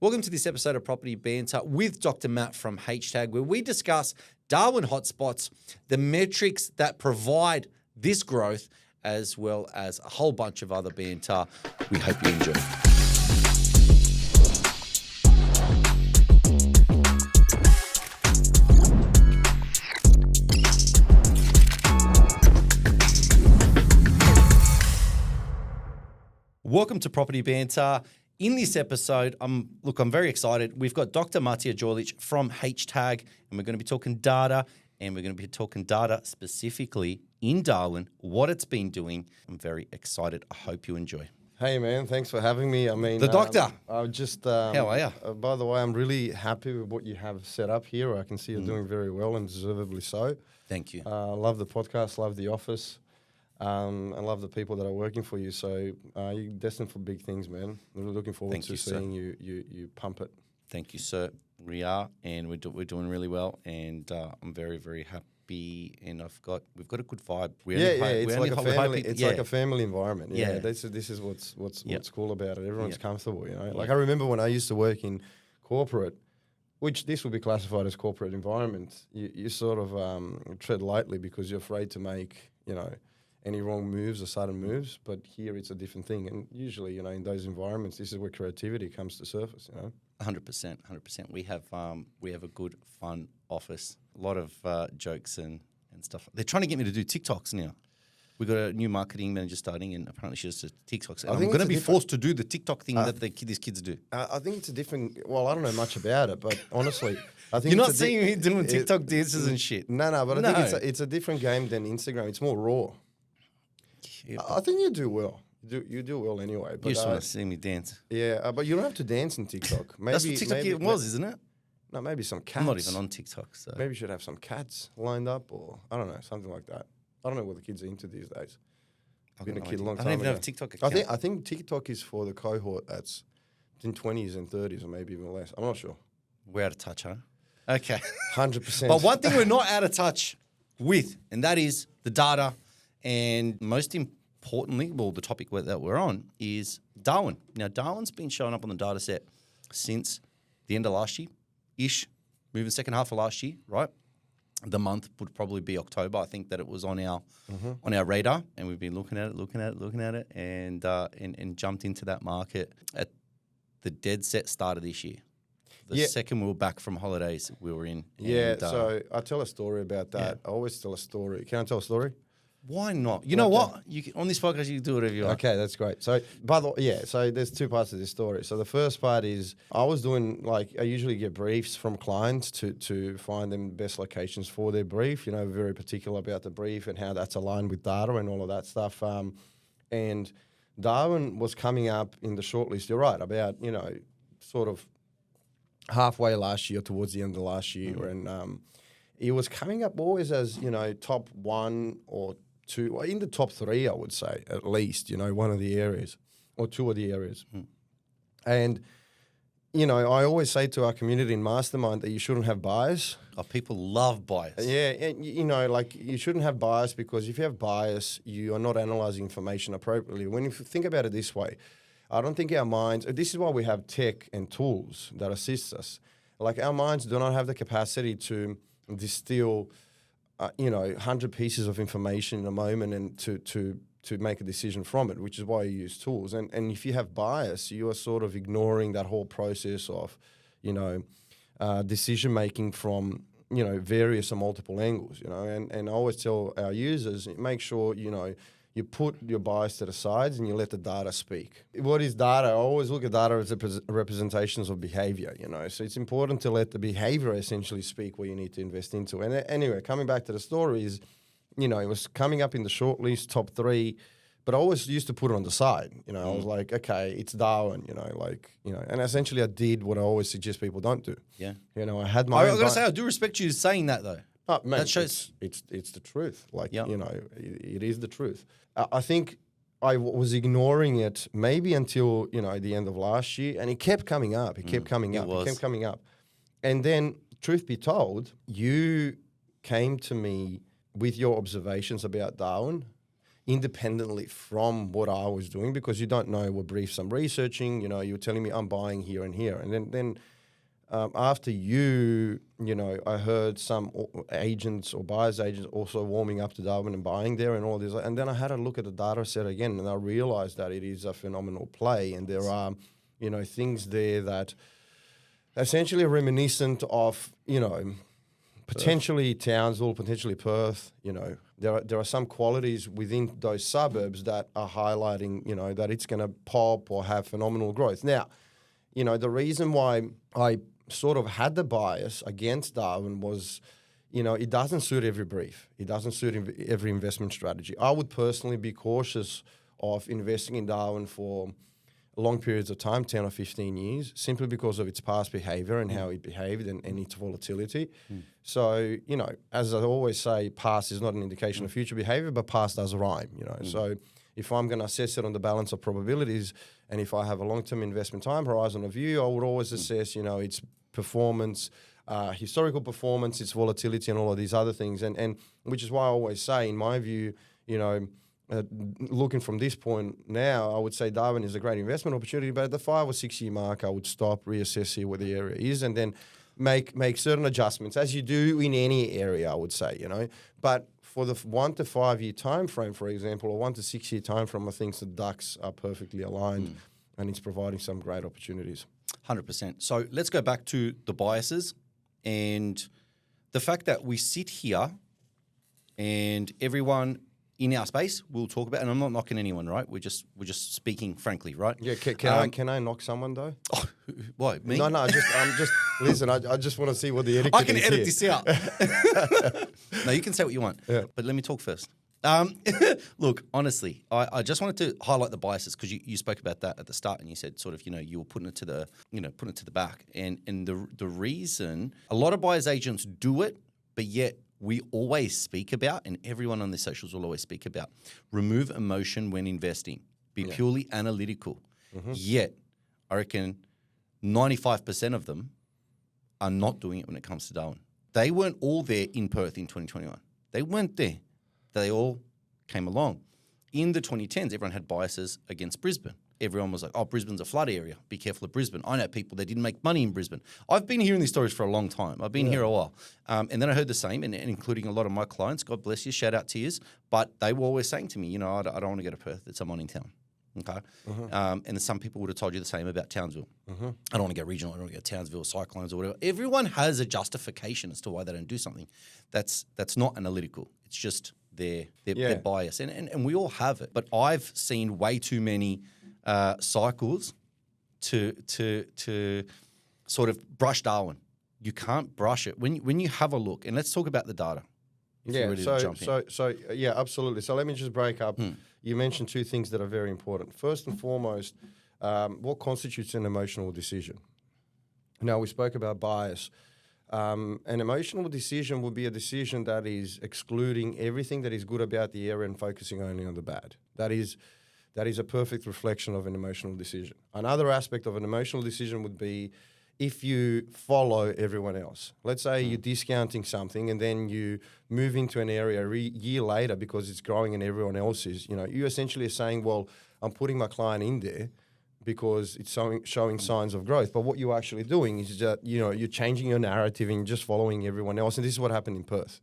Welcome to this episode of Property Banter with Dr. Matt from H-Tag, where we discuss Darwin hotspots, the metrics that provide this growth, as well as a whole bunch of other banter. We hope you enjoy. Welcome to Property Banter. In this episode, I'm very excited. We've got Dr. Matija Djolic from H-Tag, and we're going to be talking data, and we're going to be talking data specifically in Darwin, what it's been doing. I'm very excited. I hope you enjoy. Hey, man. Thanks for having me. I mean, the doctor. I just. How are you? By the way, I'm really happy with what you have set up here. I can see you're doing very well and deservedly so. Thank you. Love the podcast, love the office. I love the people that are working for you. So you're destined for big things, man. Really looking forward to seeing you pump it. Thank you, sir. We are, and we're doing really well. And I'm very, very happy. And we've got a good vibe. It's like a family. It's like a family environment. Yeah. This is what's cool about it. Everyone's comfortable. You know, like I remember when I used to work in corporate, which this would be classified as corporate environment. You sort of tread lightly because you're afraid to make any wrong moves or sudden moves, but here it's a different thing. And usually, in those environments, this is where creativity comes to surface, 100%. We have a good, fun office. A lot of jokes and stuff. They're trying to get me to do TikToks now. We've got a new marketing manager starting, and apparently she does TikToks. I'm going to be forced to do the TikTok thing that these kids do. I think it's a different... Well, I don't know much about it, but honestly... I think you're not seeing me doing TikTok dances and shit. No, but I think it's a different game than Instagram. It's more raw. Yeah, I think you do well. You do well anyway. But you just want to see me dance. Yeah, but you don't have to dance in TikTok. Maybe, that's what TikTok was, isn't it? No, maybe some cats. I'm not even on TikTok. So. Maybe you should have some cats lined up or, I don't know, something like that. I don't know what the kids are into these days. I've been a kid a long time ago. I don't even have a TikTok account. I think TikTok is for the cohort that's in 20s and 30s or maybe even less. I'm not sure. We're out of touch, huh? Okay. 100%. But one thing we're not out of touch with, and that is the data. And most importantly, the topic that we're on is Darwin. Now, Darwin's been showing up on the data set since the end of last year-ish, moving second half of last year, right? The month would probably be October. I think that it was on our radar, and we've been looking at it, and jumped into that market at the dead set start of this year. The second we were back from holidays, we were in. Yeah, so I tell a story about that. I always tell a story. Can I tell a story? Why not? You know what? On this podcast, you can do whatever you want. Okay, that's great. So, by the way, so there's two parts of this story. So the first part is I was doing, I usually get briefs from clients to find them best locations for their brief, very particular about the brief and how that's aligned with data and all of that stuff. And Darwin was coming up in the shortlist, you're right, about, sort of halfway last year, towards the end of last year. And it was coming up always as, top one or two, in the top three, I would say, at least, one of the areas or two of the areas. And, I always say to our community in Mastermind that you shouldn't have bias. Oh, people love bias. Yeah, and, you shouldn't have bias because if you have bias, you are not analyzing information appropriately. When you think about it this way, I don't think our minds, this is why we have tech and tools that assist us. Like our minds do not have the capacity to distill 100 pieces of information in a moment and to make a decision from it, which is why you use tools. And if you have bias, you are sort of ignoring that whole process of, decision making from, various or multiple angles, and I always tell our users, make sure, you put your bias to the sides and you let the data speak. What is data? I always look at data as representations of behavior, So it's important to let the behavior essentially speak where you need to invest into. And anyway, coming back to the story is, it was coming up in the shortlist, top three, but I always used to put it on the side. I was like, okay, it's Darwin, and essentially I did what I always suggest people don't do. Yeah. I had my I've got to say, I do respect you saying that though. Oh, man, that shows it's the truth. It is the truth. I think I was ignoring it maybe until, the end of last year, and it kept coming up. It kept coming up. And then, truth be told, you came to me with your observations about Darwin independently from what I was doing, because you don't know what briefs I'm researching. You know, you're telling me I'm buying here and here. And then after I heard some agents or buyers agents also warming up to Darwin and buying there and all this. And then I had a look at the data set again, and I realized that it is a phenomenal play. And there are, things there that essentially are reminiscent of, potentially Townsville, potentially Perth. There are some qualities within those suburbs that are highlighting, that it's going to pop or have phenomenal growth. Now, the reason why I sort of had the bias against Darwin was, it doesn't suit every brief. It doesn't suit every investment strategy. I would personally be cautious of investing in Darwin for long periods of time, 10 or 15 years, simply because of its past behavior and how it behaved and its volatility. So, as I always say, past is not an indication of future behavior, but past does rhyme, So if I'm going to assess it on the balance of probabilities, and if I have a long-term investment time horizon of view, I would always assess, its performance, historical performance, its volatility, and all of these other things. And which is why I always say, in my view, looking from this point now, I would say Darwin is a great investment opportunity, but at the 5 or 6 year mark, I would stop, reassess, see where the area is, and then make certain adjustments, as you do in any area, I would say, But for the 1 to 5 year time frame, for example, or 1 to 6 year time frame, I think the ducks are perfectly aligned, and it's providing some great opportunities. 100%. So let's go back to the biases and the fact that we sit here and everyone in our space we'll talk about, and I'm not knocking anyone, right? We're just speaking frankly, right? Yeah. Can I knock someone though? Oh, why me? No. I'm just listen. I just want to see what the etiquette I can is edit here. this out. No, you can say what you want. Yeah. But let me talk first. Look, honestly, I just wanted to highlight the biases because you spoke about that at the start, and you said sort of you were putting it to the back, and the reason a lot of buyers agents do it, but yet we always speak about, and everyone on the socials will always speak about, remove emotion when investing. Be purely analytical. Yet, I reckon 95% of them are not doing it when it comes to Darwin. They weren't all there in Perth in 2021. They weren't there. They all came along. In the 2010s, everyone had biases against Brisbane. Everyone was like, oh, Brisbane's a flood area. Be careful of Brisbane. I know people that didn't make money in Brisbane. I've been hearing these stories for a long time. I've been here a while. And then I heard the same, and including a lot of my clients, God bless you, shout out to yous, but they were always saying to me, I don't want to go to Perth. It's a mining town. Okay. And some people would have told you the same about Townsville. I don't want to go regional. I don't want to go Townsville, Cyclones or whatever. Everyone has a justification as to why they don't do something. That's not analytical. It's just their bias. And we all have it. But I've seen way too many cycles to sort of brush Darwin. You can't brush it. When you have a look, and let's talk about the data. Absolutely. So let me just break up. You mentioned two things that are very important. First and foremost, what constitutes an emotional decision? Now, we spoke about bias. An emotional decision would be a decision that is excluding everything that is good about the area and focusing only on the bad. That is a perfect reflection of an emotional decision. Another aspect of an emotional decision would be if you follow everyone else. Let's say you're discounting something and then you move into an area a year later because it's growing and everyone else is, you essentially are saying, well, I'm putting my client in there because it's showing signs of growth. But what you're actually doing is that, you're changing your narrative and just following everyone else. And this is what happened in Perth,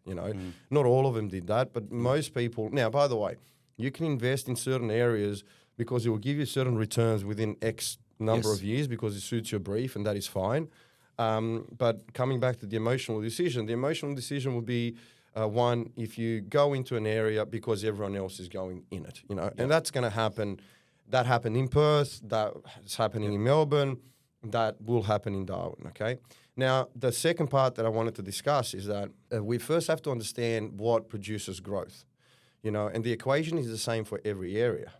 Not all of them did that, but most people. Now, by the way, you can invest in certain areas because it will give you certain returns within X number of years because it suits your brief, and that is fine. But coming back to the emotional decision would be one, if you go into an area because everyone else is going in it, and that's going to happen. That happened in Perth, that's happening in Melbourne, that will happen in Darwin, okay? Now, the second part that I wanted to discuss is that we first have to understand what produces growth, and the equation is the same for every area,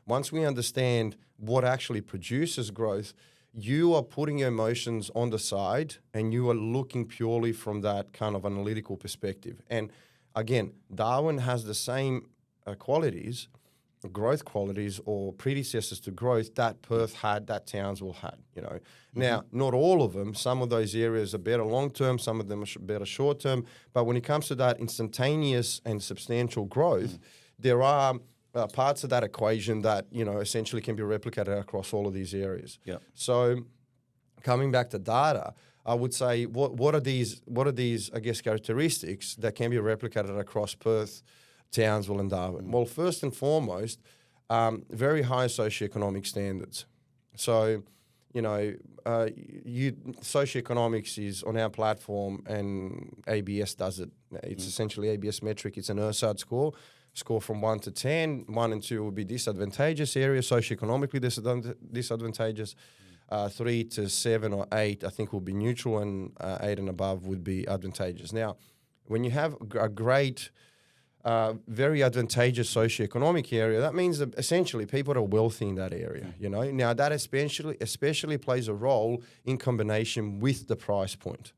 Once we understand what actually produces growth, you are putting your emotions on the side and you are looking purely from that kind of analytical perspective. And again, Darwin has the same qualities, growth qualities or predecessors to growth that Perth had, that Townsville had, Now, not all of them. Some of those areas are better long-term, some of them are better short-term. But when it comes to that instantaneous and substantial growth, there are parts of that equation that, essentially can be replicated across all of these areas. Yeah. So coming back to data, I would say what are these I guess characteristics that can be replicated across Perth, Townsville and Darwin? Well, first and foremost, very high socioeconomic standards. So, socioeconomics is on our platform, and ABS does it. It's essentially ABS metric. It's an ERSAD score from 1 to 10. 1 and 2 would be disadvantageous area, socioeconomically disadvantageous. 3 to 7 or 8, I think, will be neutral, and 8 and above would be advantageous. Now, when you have a great, very advantageous socioeconomic area, that means that essentially people are wealthy in that area. Now that especially plays a role in combination with the price point.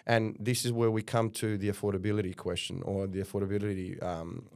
And this is where we come to the affordability question, or the affordability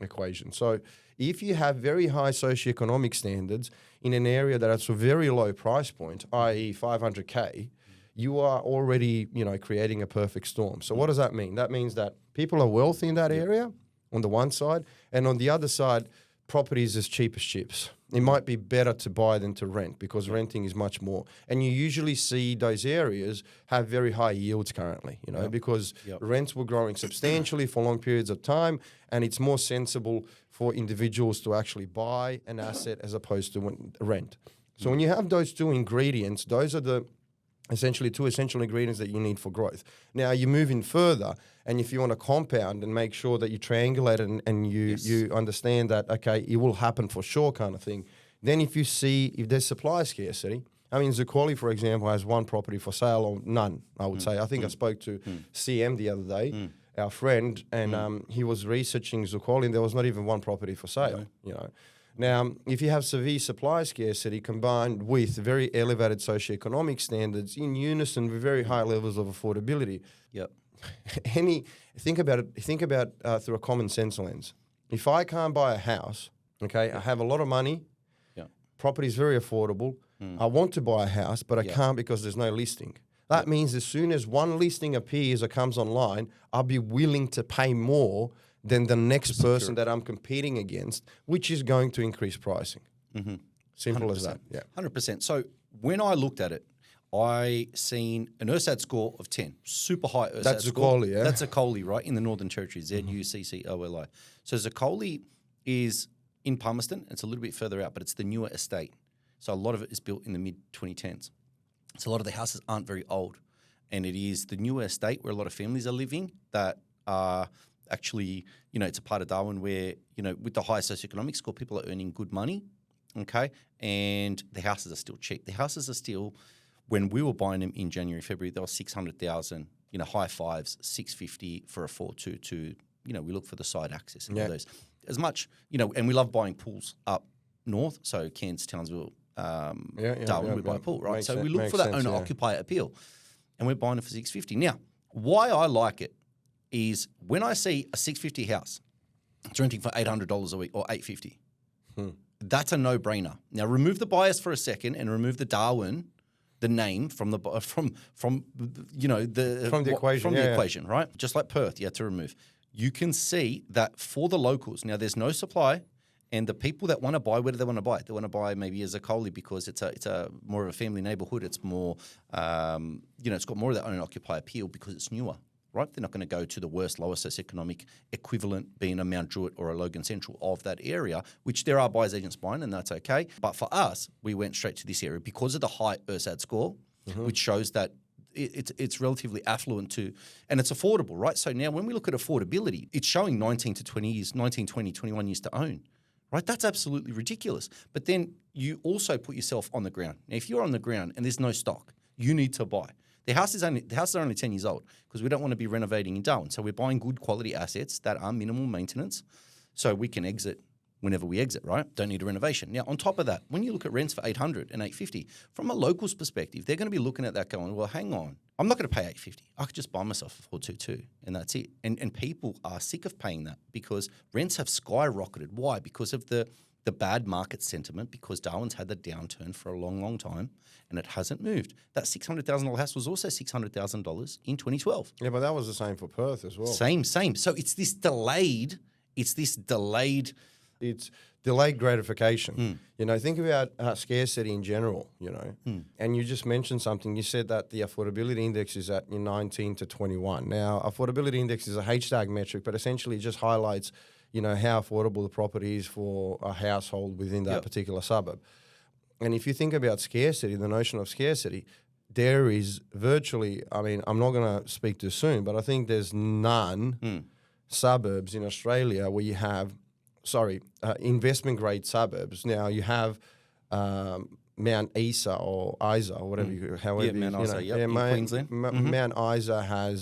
equation. So if you have very high socioeconomic standards in an area that has a very low price point, i.e. 500K, you are already, creating a perfect storm. So what does that mean? That means that people are wealthy in that area on the one side, and on the other side, property is as cheap as chips. It might be better to buy than to rent, because renting is much more. And you usually see those areas have very high yields currently, because rents were growing substantially for long periods of time, and it's more sensible for individuals to actually buy an asset as opposed to rent. So when you have those two ingredients, those are the essentially two essential ingredients that you need for growth. Now you move in further, and if you want to compound and make sure that you triangulate and you understand that, okay, it will happen for sure kind of thing, then if there's supply scarcity, I mean, Zuccoli, for example, has one property for sale or none, I would say. I think I spoke to CM the other day, our friend, and he was researching Zuccoli, and there was not even one property for sale, Now, if you have severe supply scarcity combined with very elevated socioeconomic standards in unison with very high levels of affordability, think about it through a common sense lens. If I can't buy a house, okay, I have a lot of money, property is very affordable, I want to buy a house, but I can't because there's no listing. That means as soon as one listing appears or comes online, I'll be willing to pay more than the next person that I'm competing against, which is going to increase pricing. Simple 100%. as that. Yeah, 100%. So when I looked at it, I seen an ERSAD score of 10, super high ERSAD That's score. Zuccoli, yeah? That's Zuccoli, right, in the Northern Territory, Zuccoli. So Zuccoli is in Palmerston. It's a little bit further out, but it's the newer estate. So a lot of it is built in the mid-2010s. So a lot of the houses aren't very old. And it is the newer estate where a lot of families are living that are actually, it's a part of Darwin where, with the high socioeconomic score, people are earning good money, okay? And the houses are still cheap. The houses are still, when we were buying them in January, February, they were 600,000, high fives, 650 for a 422. We look for the side access and all those. As much, and we love buying pools up north, so Cairns, Townsville, Darwin, we buy a pool, right? So we look for that owner-occupier appeal, and we're buying it for 650. Now, why I like it is when I see a 650 house, it's renting for $800 a week or $850. That's a no-brainer. Now, remove the bias for a second and remove the Darwin, the name from the equation, right? Just like Perth, you had to remove. You can see that for the locals, now there's no supply, and the people that want to buy, where do they want to buy? They want to buy maybe as a Zuccoli because it's a more of a family neighbourhood. It's more, it's got more of that owner-occupier appeal because it's newer. Right, they're not going to go to the worst, lowest socioeconomic equivalent, being a Mount Druitt or a Logan Central of that area, which there are buyers agents buying, and that's okay. But for us, we went straight to this area because of the high ERSAD score, which shows that it's relatively affluent too, and it's affordable, right? So now when we look at affordability, it's showing 19 to 20 years, 19, 20, 21 years to own, right? That's absolutely ridiculous. But then you also put yourself on the ground. Now, if you're on the ground and there's no stock, you need to buy. The houses are only 10 years old because we don't want to be renovating in Darwin. So we're buying good quality assets that are minimal maintenance so we can exit whenever we exit, right? Don't need a renovation. Now, on top of that, when you look at rents for $800 and $850, from a local's perspective, they're going to be looking at that going, well, hang on, I'm not going to pay $850. I could just buy myself a 422 and that's it. And people are sick of paying that because rents have skyrocketed. Why? Because of the bad market sentiment, because Darwin's had the downturn for a long, long time and it hasn't moved. That $600,000 house was also $600,000 in 2012. Yeah, but that was the same for Perth as well. Same. So it's this delayed It's delayed gratification. You know, think about scarcity in general, you know. And you just mentioned something. You said that the affordability index is at 19 to 21. Now, affordability index is a hashtag metric, but essentially it just highlights, you know, how affordable the property is for a household within that particular suburb. And if you think about scarcity, the notion of scarcity, there is virtually, I mean, I'm not going to speak too soon, but I think there's none suburbs in Australia where you have, investment grade suburbs. Now you have Mount Isa or Isa or whatever, however Mount Isa, in Queensland. Mount Isa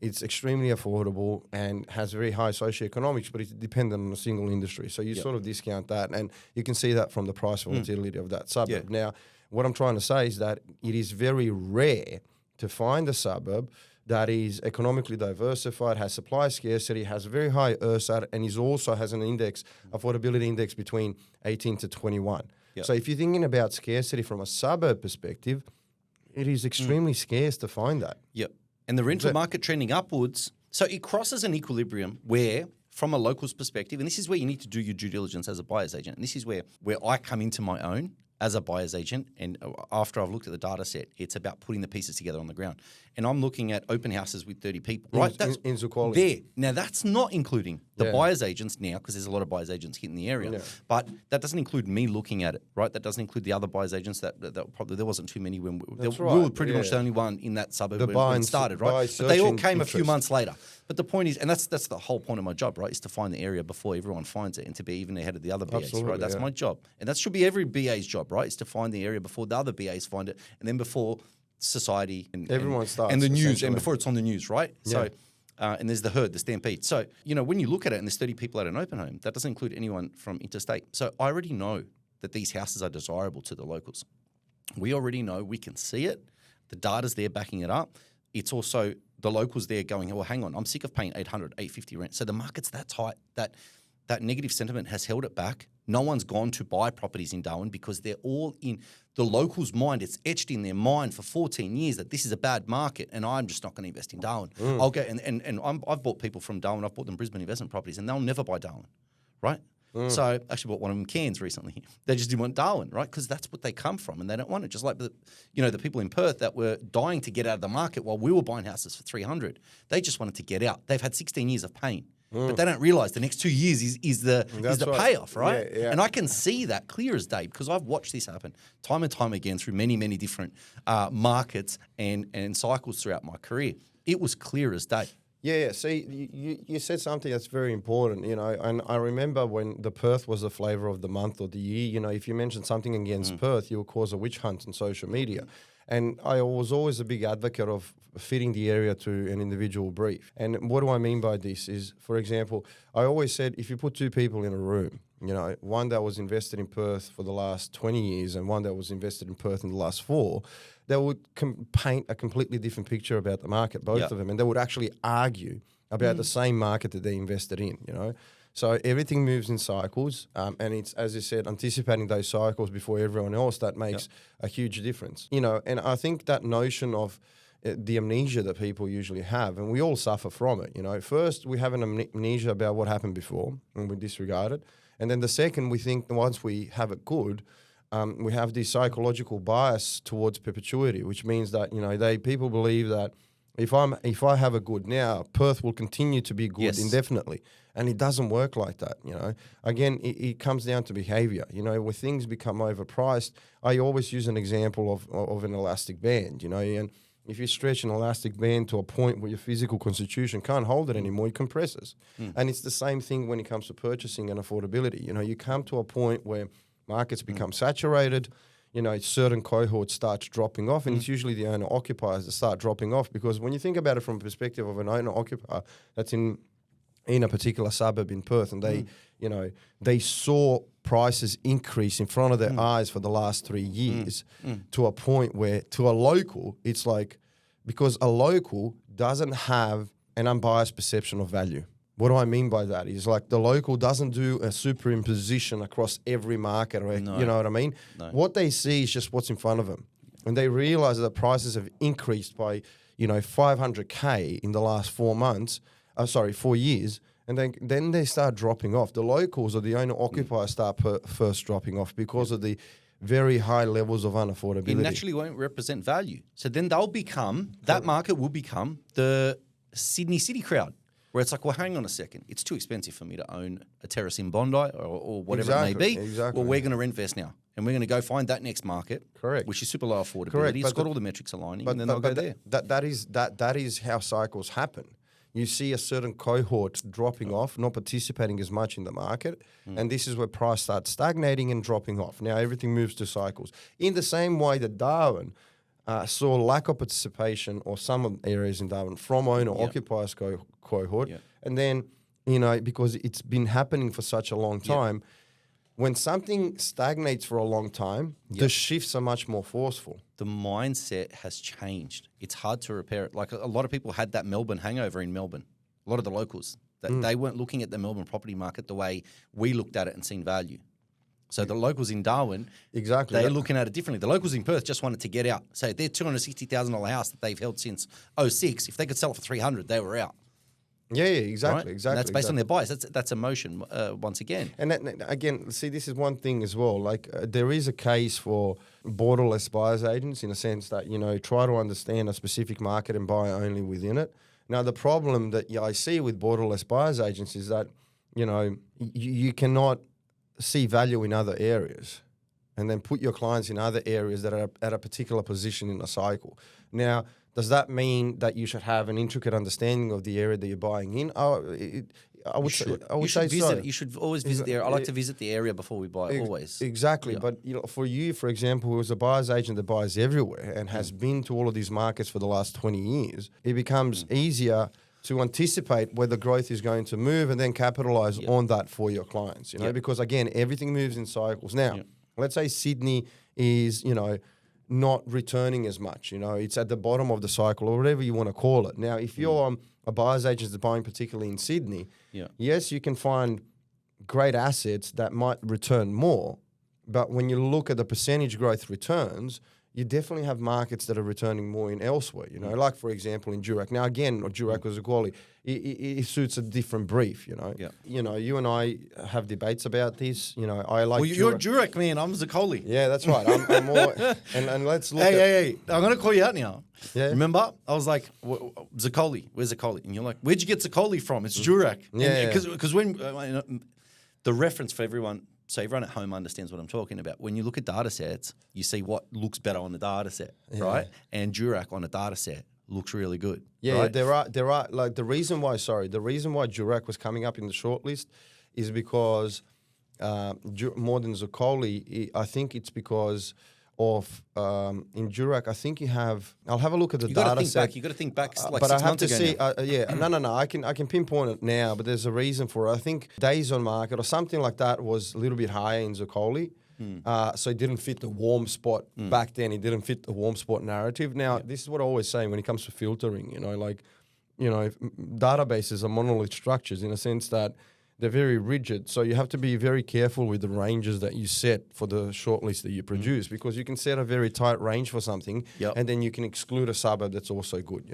it's extremely affordable and has very high socioeconomics, but it's dependent on a single industry. So you sort of discount that, and you can see that from the price volatility of that suburb. Now, what I'm trying to say is that it is very rare to find a suburb that is economically diversified, has supply scarcity, has a very high ERSAT, and also has an index, affordability index between 18 to 21. So if you're thinking about scarcity from a suburb perspective, it is extremely scarce to find that. And the rental market trending upwards. So it crosses an equilibrium where, from a local's perspective, and this is where you need to do your due diligence as a buyer's agent. And this is where I come into my own as a buyer's agent. And after I've looked at the data set, it's about putting the pieces together on the ground. And I'm looking at open houses with 30 people, right? That's in Zuccoli. There. Now, that's not including the buyer's agents now, because there's a lot of buyer's agents hitting the area. But that doesn't include me looking at it, right? That doesn't include the other buyer's agents. That probably there wasn't too many when we were pretty much the only one in that suburb when it started, right? But they all came a few months later. But the point is, and that's the whole point of my job, right, is to find the area before everyone finds it and to be even ahead of the other BAs, right? That's my job. And that should be every BA's job, right, is to find the area before the other BAs find it, and then before society and everyone starts, and the news, and before it's on the news, right? So, and there's the herd, the stampede. So, you know, when you look at it and there's 30 people at an open home, that doesn't include anyone from interstate. So I already know that these houses are desirable to the locals. We already know, we can see it. The data's there backing it up. It's also the locals there going, well, hang on, I'm sick of paying 800, 850 rent. So the market's that tight that negative sentiment has held it back. No one's gone to buy properties in Darwin because they're all in the locals' mind. It's etched in their mind for 14 years that this is a bad market and I'm just not going to invest in Darwin. I'll go I've bought people from Darwin. I've bought them Brisbane investment properties and they'll never buy Darwin, right? So I actually bought one of them Cairns recently. They just didn't want Darwin, right? Because that's what they come from and they don't want it. Just like the people in Perth that were dying to get out of the market while we were buying houses for 300. They just wanted to get out. They've had 16 years of pain. But they don't realise the next 2 years is the payoff, right? And I can see that clear as day because I've watched this happen time and time again through many, many different markets and cycles throughout my career. It was clear as day. Yeah. See, you said something that's very important, you know, and I remember when the Perth was the flavour of the month or the year, you know, if you mention something against Perth, you will cause a witch hunt on social media. And I was always a big advocate of fitting the area to an individual brief. And what do I mean by this is, for example, I always said if you put two people in a room, you know, one that was invested in Perth for the last 20 years and one that was invested in Perth in the last 4, they would paint a completely different picture about the market, both of them, and they would actually argue about the same market that they invested in, you know. So everything moves in cycles, and it's, as you said, anticipating those cycles before everyone else that makes a huge difference. You know, and I think that notion of the amnesia that people usually have, and we all suffer from it, you know. First, we have an amnesia about what happened before, and we disregard it. And then the second, we think that once we have it good, we have this psychological bias towards perpetuity, which means that, you know, people believe that if I have a good now, Perth will continue to be good indefinitely. And it doesn't work like that, you know. Again, it comes down to behavior. You know, when things become overpriced, I always use an example of an elastic band, you know. And if you stretch an elastic band to a point where your physical constitution can't hold it anymore, it compresses. And it's the same thing when it comes to purchasing and affordability. You know, you come to a point where markets become saturated, you know, certain cohorts start dropping off, and it's usually the owner-occupiers that start dropping off, because when you think about it from the perspective of an owner-occupier that's in a particular suburb in Perth, and they, you know, they saw prices increase in front of their eyes for the last 3 years to a point where, to a local, it's like, because a local doesn't have an unbiased perception of value. What do I mean by that? Is like the local doesn't do a superimposition across every market, or, you know what I mean? No. What they see is just what's in front of them. And they realize that prices have increased by, you know, 500K in the last 4 years. And then they start dropping off. The locals or the owner-occupiers start first dropping off because of the very high levels of unaffordability. It naturally won't represent value. So then that market will become the Sydney city crowd, where it's like, well, hang on a second. It's too expensive for me to own a terrace in Bondi or whatever it may be. Exactly. Well, we're going to rent-vest now. And we're going to go find that next market. Correct. Which is super low affordability. Correct. It's got all the metrics aligning, and then they'll go there. That is how cycles happen. You see a certain cohort dropping off, not participating as much in the market, and this is where price starts stagnating and dropping off. Now everything moves to cycles. In the same way that Darwin saw lack of participation, or some areas in Darwin, from owner-occupiers cohort, and then, because it's been happening for such a long time, when something stagnates for a long time, the shifts are much more forceful. The mindset has changed. It's hard to repair it. Like a lot of people had that Melbourne hangover in Melbourne. A lot of the locals, they weren't looking at the Melbourne property market the way we looked at it and seen value. So the locals in Darwin, they're looking at it differently. The locals in Perth just wanted to get out. So their $260,000 house that they've held since 2006, if they could sell it for $300, they were out. Yeah, exactly, Right? exactly. And that's based on their bias. That's emotion once again. And again, see, this is one thing as well. Like there is a case for borderless buyers agents in a sense that, try to understand a specific market and buy only within it. Now, the problem that I see with borderless buyers agents is that, you cannot see value in other areas and then put your clients in other areas that are at a particular position in a cycle. Now, does that mean that you should have an intricate understanding of the area that you're buying in? I would say so. You should always visit the area. I like to visit the area before we buy, always. Exactly. Yeah. But, for you, for example, who is a buyer's agent that buys everywhere and has been to all of these markets for the last 20 years, it becomes easier to anticipate where the growth is going to move and then capitalize on that for your clients, because, again, everything moves in cycles. Now, let's say Sydney is, not returning as much. It's at the bottom of the cycle or whatever you want to call it. Now, if you're a buyer's agent that's buying particularly in Sydney, yes, you can find great assets that might return more, but when you look at the percentage growth returns, you definitely have markets that are returning more in elsewhere, like, for example, in Durack. Now, again, Durack or Zuccoli, it suits a different brief, you and I have debates about this. I like you're Durack, man. I'm Zuccoli. Yeah, that's right. I'm more... And let's look Hey, I'm going to call you out now. Yeah. Remember? I was like, Zuccoli, where's Zuccoli? And you're like, where'd you get Zuccoli from? It's Durack. Yeah. Because when... the reference for everyone... So everyone at home understands what I'm talking about. When you look at data sets, you see what looks better on the data set, right? And Durack on a data set looks really good. Yeah, right? there are like the reason why Durack was coming up in the shortlist is because more than Zuccoli, I think it's because of in Durack, I think I'll have a look at the data set. You got to think back like but 6 I have months to ago see. No. I can pinpoint it now, but there's a reason for it. I think days on market or something like that was a little bit higher in Zuccoli. So it didn't fit the warm spot back then. It didn't fit the warm spot narrative. Now, this is what I always say when it comes to filtering, databases are monolith structures in a sense that they're very rigid. So you have to be very careful with the ranges that you set for the shortlist that you produce because you can set a very tight range for something and then you can exclude a suburb that's also good,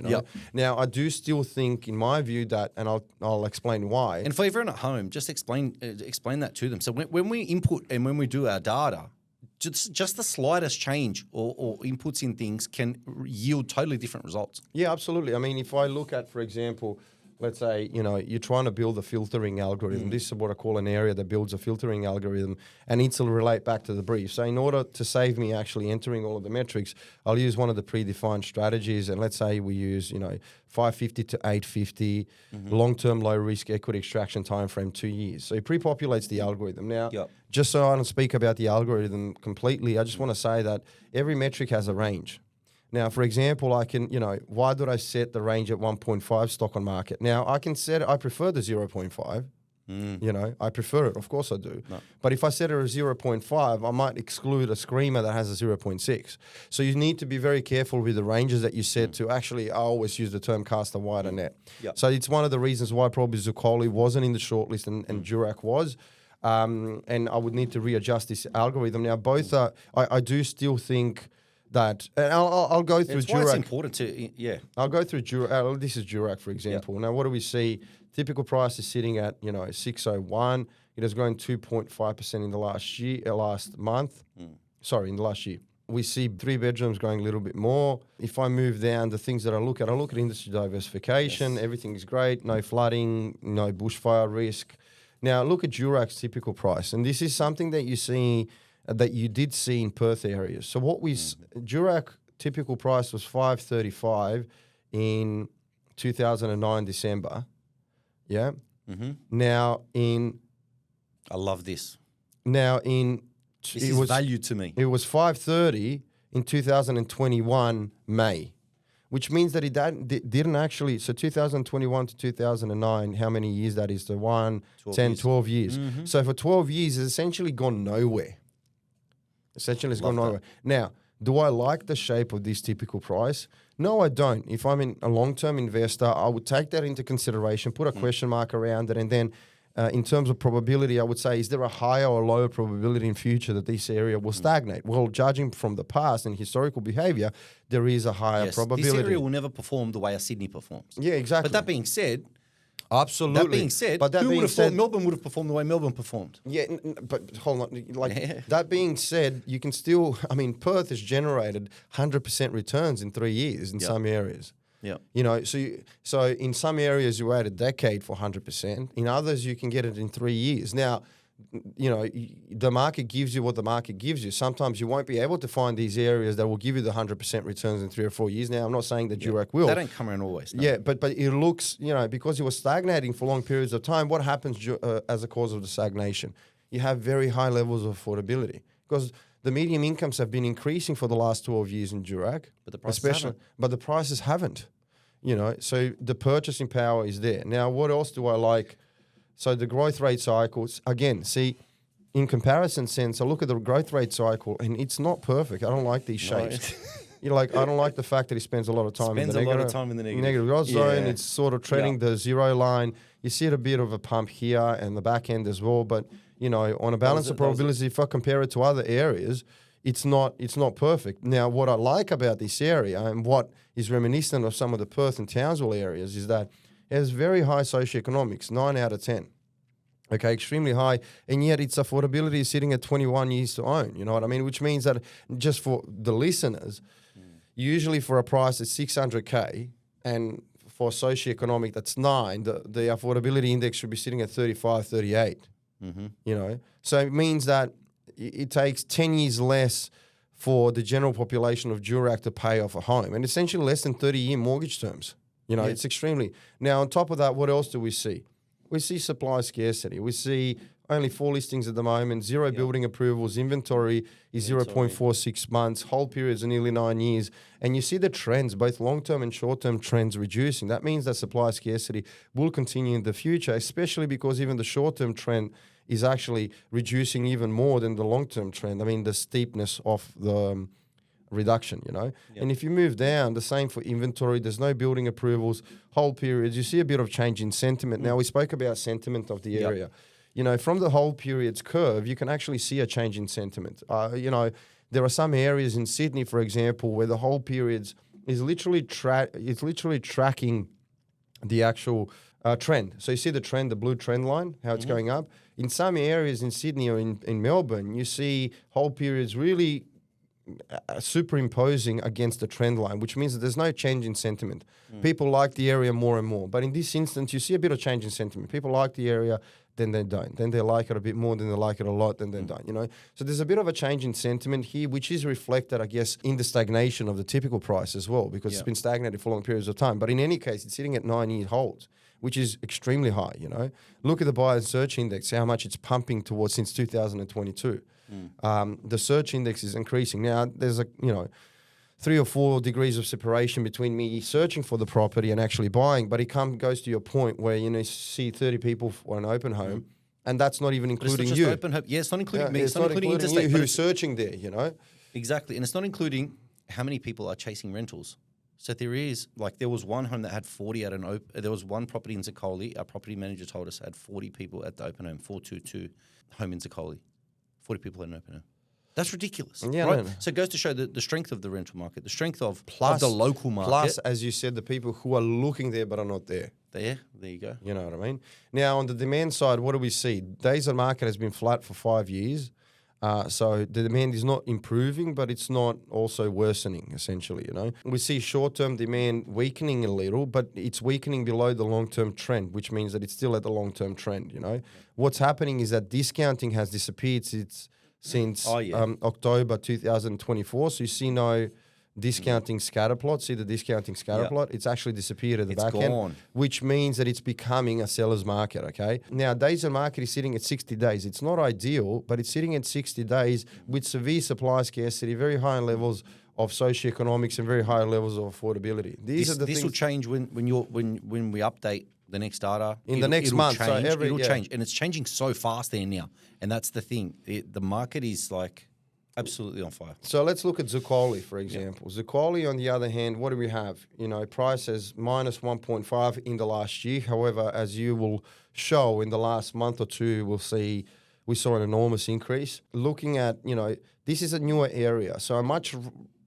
Now, I do still think, in my view, that, and I'll explain why. And for everyone at home, just explain that to them. So when we input and when we do our data, just the slightest change or inputs in things can yield totally different results. Yeah, absolutely. I mean, if I look at, for example, let's say, you're trying to build a filtering algorithm. This is what I call an area that builds a filtering algorithm, and it will relate back to the brief. So in order to save me actually entering all of the metrics, I'll use one of the predefined strategies, and let's say we use, 550 to 850, long-term low-risk equity extraction time frame 2 years. So it pre-populates the algorithm. Now, just so I don't speak about the algorithm completely, I just want to say that every metric has a range. Now, for example, I can, why did I set the range at 1.5 stock on market? Now, I can set it, I prefer the 0.5. I prefer it. Of course I do. No. But if I set it at 0.5, I might exclude a screamer that has a 0.6. So you need to be very careful with the ranges that you set to actually, I always use the term cast a wider net. So it's one of the reasons why probably Zuccoli wasn't in the shortlist and Durack was. And I would need to readjust this algorithm. Now, both are, I do still think that, and I'll go through That's why it's Durack. important to, yeah. I'll go through Durack. This is Durack, for example. Now, what do we see? Typical price is sitting at 601. It has grown 2.5% in the last month. Sorry, in the last year. We see 3 bedrooms growing a little bit more. If I move down, the things that I look at industry diversification. Yes. Everything is great. No flooding, no bushfire risk. Now, look at Durack's typical price. And this is something that you did see in Perth areas. So Durack typical price was 535 in 2009 December. Yeah. Mm-hmm. Now I love this. Now this is value to me. It was 530 in 2021 May, which means that it didn't actually. So 2021 to 2009, how many years that is? 12 years. Mm-hmm. So for 12 years, it's essentially gone nowhere. It's gone nowhere. Now, do I like the shape of this typical price? No, I don't. If I'm a long-term investor, I would take that into consideration, put a question mark around it, and then in terms of probability, I would say, is there a higher or lower probability in future that this area will stagnate? Well, judging from the past and historical behavior, there is a higher probability. This area will never perform the way a Sydney performs. Yeah, exactly. But that being said, absolutely. That being said, Melbourne would have performed the way Melbourne performed. Yeah, but hold on. That being said, you can still, Perth has generated 100% returns in 3 years in some areas. Yeah. So in some areas you wait a decade for 100%. In others, you can get it in 3 years. Now, the market gives you what the market gives you. Sometimes you won't be able to find these areas that will give you the 100% returns in 3 or 4 years. Now, I'm not saying that Durack will. That don't come around always. No. Yeah, but it looks, because you were stagnating for long periods of time, what happens as a cause of the stagnation? You have very high levels of affordability because the median incomes have been increasing for the last 12 years in Durack. But the prices haven't. So the purchasing power is there. Now, what else do I like? So the growth rate cycles, again, see, in comparison sense, I look at the growth rate cycle and it's not perfect. I don't like these shapes. I don't like the fact that he spends a lot of time in the negative growth zone. It's sort of treading the zero line. You see a bit of a pump here and the back end as well. But, on a balance of probability, if I compare it to other areas, it's not perfect. Now, what I like about this area and what is reminiscent of some of the Perth and Townsville areas is that it has very high socioeconomics, 9 out of 10. Okay, extremely high, and yet its affordability is sitting at 21 years to own. You know what I mean? Which means that just for the listeners, usually for a price at 600K and for socioeconomic that's 9, the affordability index should be sitting at 35, 38. Mm-hmm. So it means that it takes 10 years less for the general population of Durack to pay off a home, and essentially less than 30-year mortgage terms. It's extremely. Now, on top of that, what else do we see? We see supply scarcity. We see only 4 listings at the moment, 0 building approvals, inventory is 0.46 months, hold periods are nearly 9 years. And you see the trends, both long-term and short-term trends reducing. That means that supply scarcity will continue in the future, especially because even the short-term trend is actually reducing even more than the long-term trend. The steepness of the reduction, And if you move down, the same for inventory, there's no building approvals, hold periods, you see a bit of change in sentiment. Now, we spoke about sentiment of the area. From the hold periods curve, you can actually see a change in sentiment. There are some areas in Sydney, for example, where the hold periods is literally tracking the actual trend. So you see the trend, the blue trend line, how it's going up. In some areas in Sydney or in Melbourne, you see hold periods really superimposing against the trend line, which means that there's no change in sentiment. People like the area more and more. But in this instance, you see a bit of change in sentiment. People like the area, then they don't. Then they like it a bit more, then they like it a lot, then they don't, So there's a bit of a change in sentiment here, which is reflected, I guess, in the stagnation of the typical price as well, because it's been stagnated for long periods of time. But in any case, it's sitting at 9-year holds, which is extremely high, Look at the buyer search index, how much it's pumping towards since 2022. The search index is increasing. Now, there's 3 or 4 degrees of separation between me searching for the property and actually buying, but it goes to your point where you see 30 people for an open home, and that's not even including you. Open home. Yeah, it's not including me. It's not including interstate. You who's searching there, Exactly, and it's not including how many people are chasing rentals. So there was one home that had 40 at there was one property in Zuccoli. Our property manager told us had 40 people at the open home, 422 home in Zuccoli. 40 people at an open home. That's ridiculous. Yeah, right? no. So it goes to show the strength of the rental market, the strength of the local market. Plus, as you said, the people who are looking there but are not there. There you go. You know what I mean? Now, on the demand side, what do we see? Days on market has been flat for 5 years. So the demand is not improving, but it's not also worsening, essentially, you know. We see short-term demand weakening a little, but it's weakening below the long-term trend, which means that it's still at the long-term trend, you know. What's happening is that discounting has disappeared since October 2024. So you see no discounting scatter plot. See the discounting scatter plot? It's actually disappeared at the back end, which means that it's becoming a seller's market, okay? Now, days on market is sitting at 60 days. It's not ideal, but it's sitting at 60 days with severe supply scarcity, very high levels of socioeconomics and very high levels of affordability. This will change when we update the next data. In the next month. Change. So it'll change. And it's changing so fast there now. And that's the thing. The market is like absolutely on fire. So let's look at Zuccoli, for example. Zuccoli, on the other hand, what do we have? You know, price is minus 1.5 in the last year. However, as you will show in the last month or two, we saw an enormous increase. Looking at, you know, this is a newer area. So much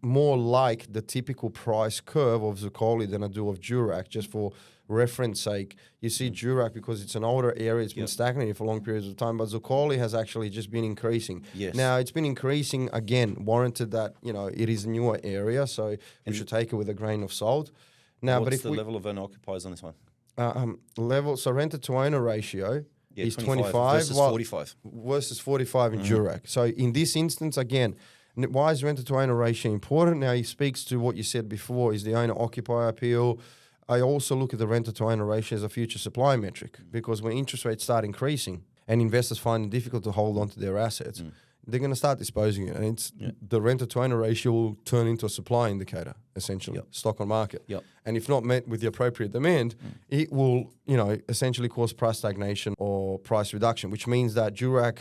more like the typical price curve of Zuccoli than I do of Durack, just for reference sake. You see Durack, because it's an older area, it's been stagnating for long periods of time, but Zuccoli has actually just been increasing. Yes. Now, it's been increasing, again, warranted that, you know, it is a newer area, so we should take it with a grain of salt. Now, what's the level of owner-occupiers on this one? So renter-to-owner ratio is 25 versus 45. Versus 45 in Durack. So in this instance, again, why is renter-to-owner ratio important? Now, it speaks to what you said before, is the owner-occupier appeal. I also look at the renter-to-owner ratio as a future supply metric, because when interest rates start increasing and investors find it difficult to hold on to their assets, they're going to start disposing it. And the renter-to-owner ratio will turn into a supply indicator, essentially, stock on market. And if not met with the appropriate demand, it will, you know, essentially cause price stagnation or price reduction, which means that Durack,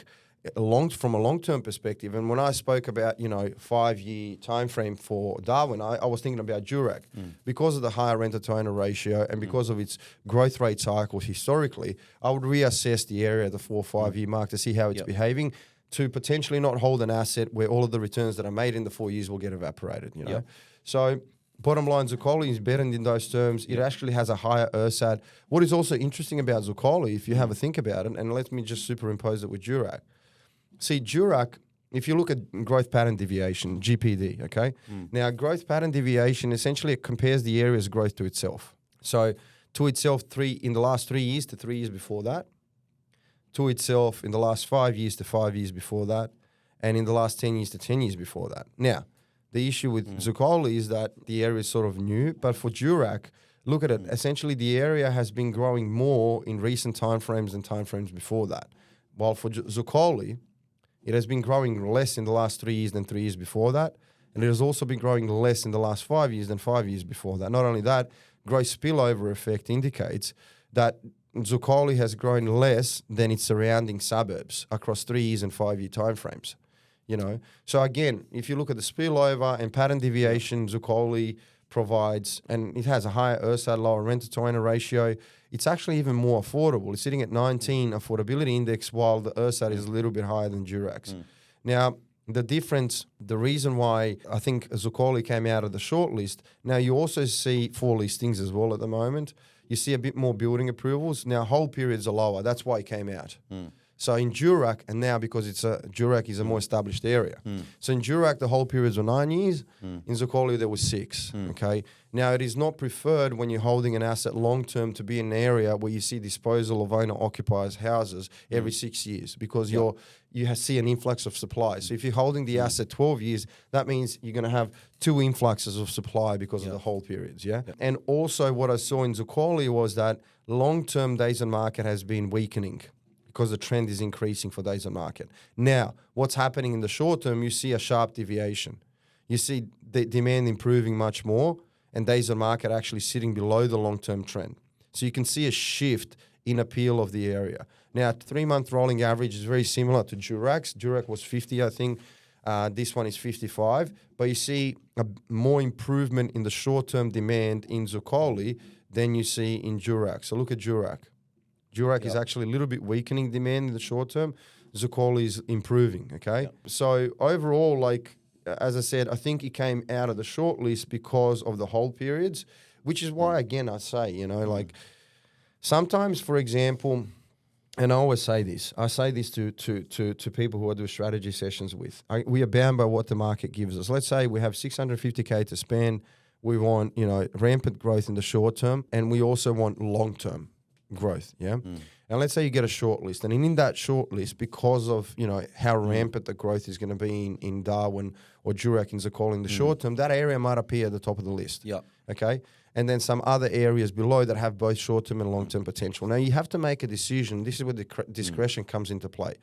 from a long-term perspective, and when I spoke about, you know, 5-year time frame for Darwin, I was thinking about Durack because of the higher renter-to-owner ratio and because of its growth rate cycles historically. I would reassess the area at the 4 or 5 year mark to see how it's behaving, to potentially not hold an asset where all of the returns that are made in the 4 years will get evaporated, you know. So bottom line, Zuccoli is better in those terms. It actually has a higher ERSAT. What is also interesting about Zuccoli, if you have a think about it, and let me just superimpose it with Durack. See, Durack, if you look at growth pattern deviation, GPD, okay? Now, growth pattern deviation essentially compares the area's growth to itself. So, to itself in the last 3 years to 3 years before that, to itself in the last 5 years to 5 years before that, and in the last 10 years to 10 years before that. Now, the issue with Zuccoli is that the area is sort of new, but for Durack, look at it. Essentially, the area has been growing more in recent timeframes than timeframes before that. While for Zuccoli, it has been growing less in the last 3 years than 3 years before that. And it has also been growing less in the last 5 years than 5 years before that. Not only that, growth spillover effect indicates that Zuccoli has grown less than its surrounding suburbs across 3 years and 5 year timeframes. You know, so again, if you look at the spillover and pattern deviation, Zuccoli provides, and it has a higher ERSAT, lower renter-to-owner ratio. It's actually even more affordable. It's sitting at 19 affordability index, while the ERSAT is a little bit higher than Durack's. Now, the difference, the reason why I think Zuccoli came out of the shortlist, now you also see 4 listings as well at the moment. You see a bit more building approvals. Now, hold periods are lower. That's why it came out. So in Durack, and now because Durack is a more established area. So in Durack, the hold periods were 9 years. In Zuccoli, there was 6. Okay. Now, it is not preferred when you're holding an asset long term to be in an area where you see disposal of owner-occupiers' houses every 6 years, because you see an influx of supply. So if you're holding the asset 12 years, that means you're going to have 2 influxes of supply because of the hold periods. And also, what I saw in Zuccoli was that long-term days on market has been weakening, because the trend is increasing for days on market. Now, what's happening in the short term, you see a sharp deviation. You see the demand improving much more, and days on market actually sitting below the long-term trend. So you can see a shift in appeal of the area. Now, 3-month rolling average is very similar to Durack's. Durack was 50, I think. This one is 55. But you see a more improvement in the short-term demand in Zuccoli than you see in Durack. So look at Durack. Durack is actually a little bit weakening demand in the short term. Zuccoli is improving. Okay, so overall, like as I said, I think he came out of the short list because of the hold periods, which is why again I say, like sometimes, for example. And I always say this. I say this to people who I do strategy sessions with. We are bound by what the market gives us. Let's say we have 650K to spend. We want, rampant growth in the short term, and we also want long-term growth, yeah? And let's say you get a short list, and in that short list, because of, how rampant the growth is going to be in Darwin or Durack in Zuccoli in the short term, that area might appear at the top of the list, okay? And then some other areas below that have both short-term and long-term potential. Now, you have to make a decision. This is where the discretion comes into play.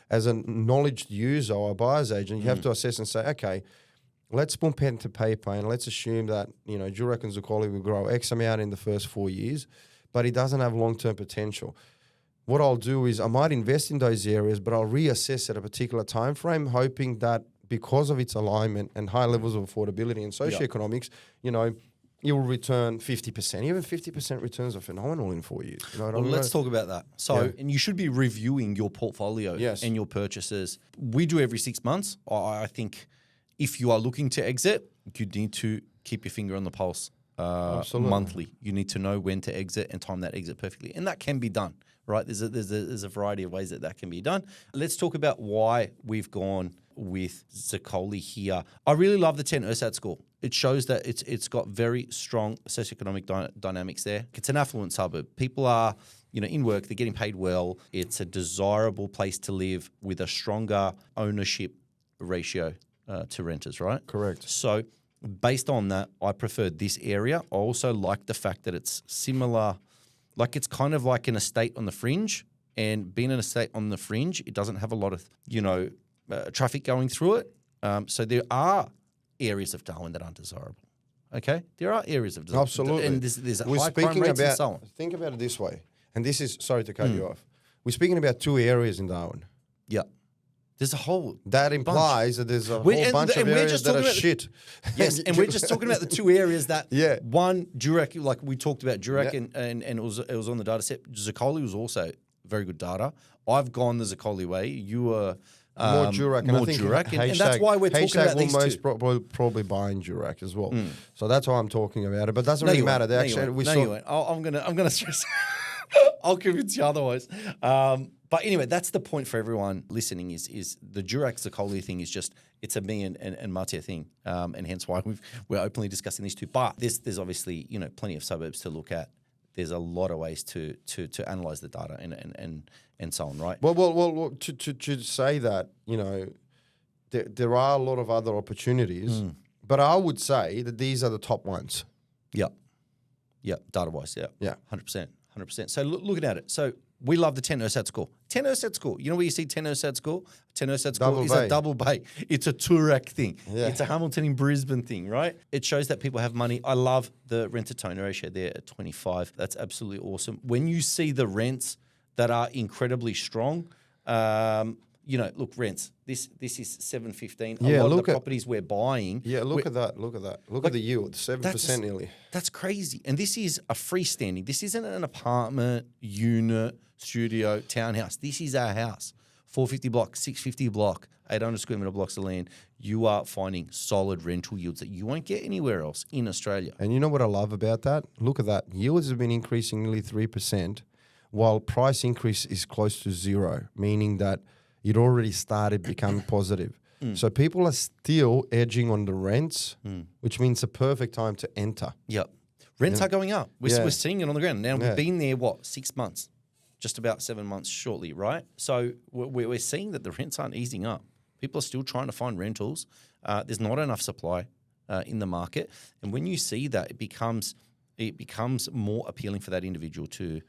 As a knowledge user or a buyer's agent, you have to assess and say, okay, let's put pen to paper and let's assume that, Durack and Zuccoli will grow X amount in the first 4 years, but it doesn't have long-term potential. What I'll do is I might invest in those areas, but I'll reassess at a particular time frame, hoping that because of its alignment and high levels of affordability and socioeconomics, it will return 50%. Even 50% returns are phenomenal in 4 years. Let's talk about that. So, and you should be reviewing your portfolio and your purchases. We do every 6 months. I think if you are looking to exit, you need to keep your finger on the pulse monthly. You need to know when to exit and time that exit perfectly. And that can be done, right? There's a variety of ways that can be done. Let's talk about why we've gone with Zuccoli here. I really love the 10 ERSAT score. It shows that it's got very strong socioeconomic dynamics there. It's an affluent suburb. People are, in work. They're getting paid well. It's a desirable place to live with a stronger ownership ratio to renters, right? Correct. So based on that, I prefer this area. I also like the fact that it's similar, like it's kind of like an estate on the fringe. And being an estate on the fringe, it doesn't have a lot of, traffic going through it. So there are areas of Darwin that aren't desirable. Okay? There are areas of desirable. Absolutely. And there's high crime rates and so on. Think about it this way. And this is, sorry to cut you off. We're speaking about 2 areas in Darwin. Yeah. There's a whole That implies that there's a whole bunch of areas that are shit. Yes, and we're just talking about the 2 areas that one, Durack, like we talked about Durack and it was on the data set. Zuccoli was also very good data. I've gone the Zuccoli way. You were more Durack. More Durack. And that's why we're talking about these most two. probably buying Durack as well. So that's why I'm talking about it. But it doesn't really matter. You won't. I'm gonna stress. I'll convince you otherwise. But anyway, that's the point for everyone listening is the Durack Zuccoli thing is just, it's a me and Matija thing. And hence why we're openly discussing these two. But there's obviously, plenty of suburbs to look at. There's a lot of ways to analyze the data and so on, right? Well, to say that, there are a lot of other opportunities, but I would say that these are the top ones. Yeah, data-wise, yeah, 100%. So looking at it, so we love the 10 ERSAT score. 10 ERSAT score. You know where you see 10 ERSAT score? 10 ERSAT score is a double bay. It's a Durack thing. Yeah. It's a Hamilton in Brisbane thing, right? It shows that people have money. I love the rent-to-owner ratio there at 25. That's absolutely awesome. When you see the rents that are incredibly strong, look, rents. This is 7.15. A lot of the properties we're buying. Yeah, look at that. Look at the yield, 7% nearly. That's crazy. And this is a freestanding. This isn't an apartment, unit, studio, townhouse. This is our house. 450 block, 650 block, 800 square meter blocks of land. You are finding solid rental yields that you won't get anywhere else in Australia. And you know what I love about that? Look at that. Yields have been increasing nearly 3%, while price increase is close to 0, meaning that it already started becoming positive. So people are still edging on the rents, which means a perfect time to enter. Yep. Rents are going up. We're seeing it on the ground. Now, we've been there, 6 months? Just about 7 months shortly, right? So we're seeing that the rents aren't easing up. People are still trying to find rentals. There's not enough supply in the market. And when you see that, it becomes more appealing for that individual to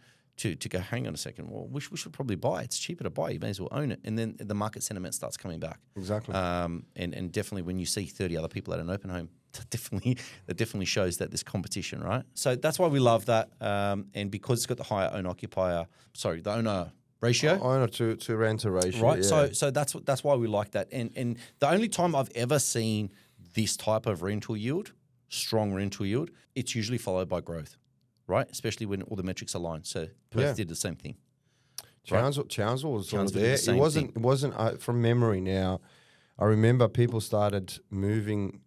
go, hang on a second, well, we should probably buy. It's cheaper to buy. You may as well own it. And then the market sentiment starts coming back. Exactly. And definitely when you see 30 other people at an open home, that definitely shows that there's competition, right? So that's why we love that. And because it's got the higher the owner ratio. Owner to renter ratio. Right. Yeah. So that's why we like that. And the only time I've ever seen this type of rental yield, strong rental yield, it's usually followed by growth. Right, especially when all the metrics align. So Perth did the same thing. Townsville was sort of Townsville did there. the same It wasn't from memory now. I remember people started moving.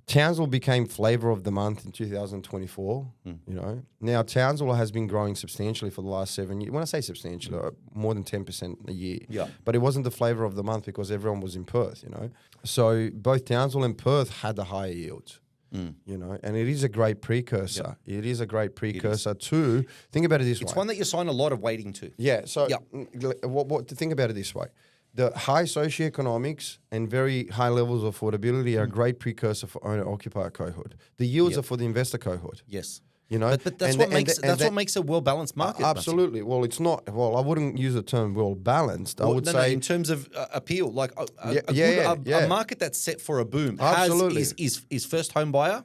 Townsville became flavour of the month in 2024. You know, now Townsville has been growing substantially for the last 7 years. When I say substantially, more than 10% a year. Yeah. But it wasn't the flavour of the month because everyone was in Perth. You know, so both Townsville and Perth had the higher yields. You know, and it is a great precursor. Yep. It is a great precursor to. Think about it this way. It's one that you sign a lot of weighting to. Yeah. So, what to think about it this way. The high socioeconomics and very high levels of affordability are a great precursor for owner-occupier cohort. The yields are for the investor cohort. Yes. You know, but that's what makes a well-balanced market. Absolutely. Well, it's not. Well, I wouldn't use the term well-balanced. I would say in terms of appeal, like a market that's set for a boom. Absolutely. Is first home buyer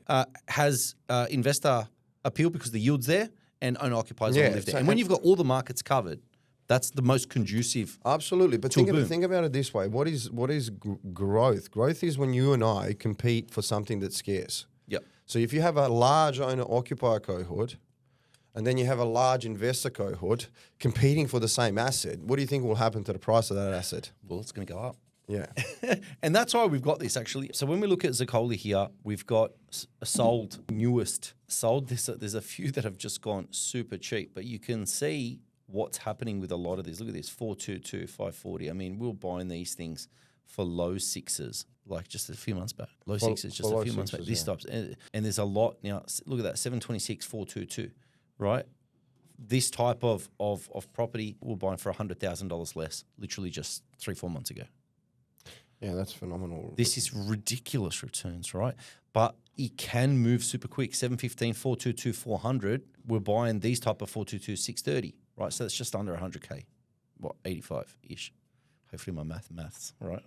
has investor appeal because the yield's there and owner-occupiers want to live there. And when you've got all the markets covered, that's the most conducive. Absolutely, but think about it this way: what is growth? Growth is when you and I compete for something that's scarce. Yep. So if you have a large owner-occupier cohort, and then you have a large investor cohort competing for the same asset, what do you think will happen to the price of that asset? Well, it's going to go up. Yeah. And that's why we've got this actually. So when we look at Zuccoli here, we've got sold. There's a few that have just gone super cheap, but you can see what's happening with a lot of these. Look at this, 422, 540. I mean, we were buying these things for low sixes, like just a few months back. Low sixes, just a few months back. This stops. And there's a lot now. Look at that, 726, 422, right? This type of property we're buying for $100,000 less, literally just 3-4 months ago. Yeah, that's phenomenal. This is ridiculous returns, right? But it can move super quick. 715, 422, 400. We're buying these type of 422, 630. Right, so that's just under 100K, 85-ish. Hopefully my maths, right?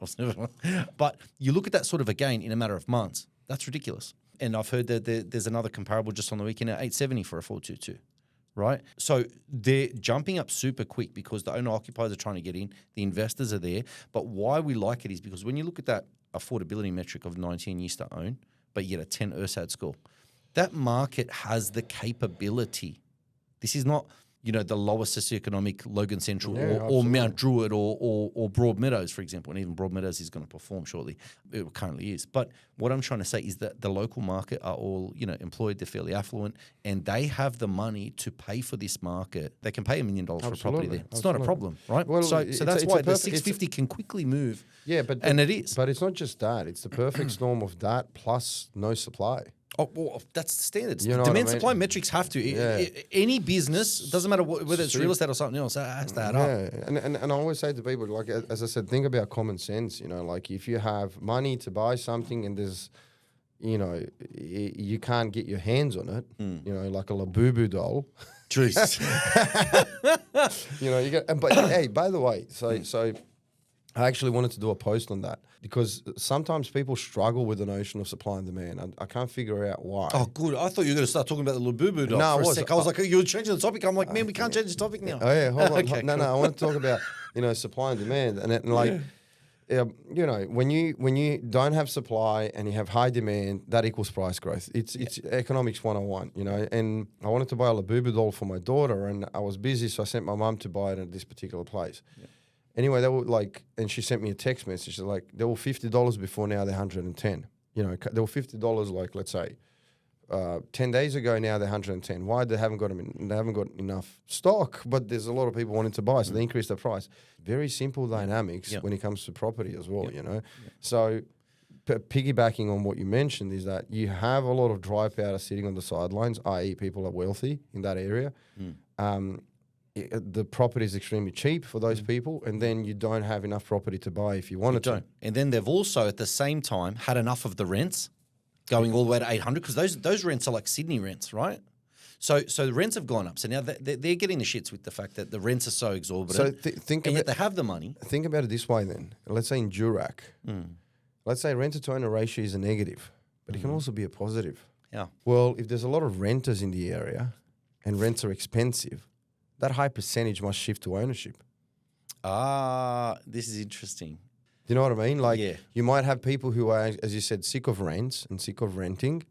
But you look at that sort of again in a matter of months. That's ridiculous. And I've heard that there's another comparable just on the weekend at 870 for a 422, right? So they're jumping up super quick because the owner-occupiers are trying to get in, the investors are there. But why we like it is because when you look at that affordability metric of 19 years to own, but you get a 10 URSAD score, that market has the capability. This is not, the lower socioeconomic Logan Central or Mount Druitt or Broadmeadows, for example. And even Broadmeadows is going to perform shortly. It currently is. But what I'm trying to say is that the local market are all, employed, they're fairly affluent, and they have the money to pay for this market. They can pay $1 million for a property there. It's not a problem, right? Well, so that's why the 650 can quickly move. Yeah, and it is. But it's not just that. It's the perfect storm of that plus no supply. Oh, well, that's the standards. You know Demand supply metrics have to. Yeah. Any business, doesn't matter whether it's real estate or something else, that has to add up. And I always say to people, like, as I said, think about common sense. Like if you have money to buy something and there's, you can't get your hands on it, like a Labubu doll. Jeez. You get. But hey, by the way, so I actually wanted to do a post on that because sometimes people struggle with the notion of supply and demand. I can't figure out why. Oh, good. I thought you were going to start talking about the little boo-boo dog for a sec. I was like, you were changing the topic. I'm like, man, we can't change the topic now. Oh, yeah, hold on. Okay, no, I want to talk about, supply and demand. When you don't have supply and you have high demand, that equals price growth. It's economics 101, And I wanted to buy a Labubu doll for my daughter and I was busy, so I sent my mum to buy it at this particular place. Yeah. Anyway, they were and she sent me a text message. She's like, they were $50 before, now they're $110. They were $50, like, let's say, 10 days ago, now they're 110. Why? They haven't got them they haven't got enough stock, but there's a lot of people wanting to buy, so they increase the price. Very simple dynamics when it comes to property as well, So piggybacking on what you mentioned is that you have a lot of dry powder sitting on the sidelines, i.e. people are wealthy in that area. The property is extremely cheap for those people, and then you don't have enough property to buy if you wanted to. And then they've also, at the same time, had enough of the rents going all the way to 800 because those rents are like Sydney rents, right? So the rents have gone up. So now they're getting the shits with the fact that the rents are so exorbitant. So yet they have the money. Think about it this way then. Let's say in Durack, let's say renter to owner ratio is a negative, but it can also be a positive. Yeah. Well, if there's a lot of renters in the area and rents are expensive, that high percentage must shift to ownership. This is interesting. Do you know what I mean? Like, you might have people who are, as you said, sick of rents and sick of renting,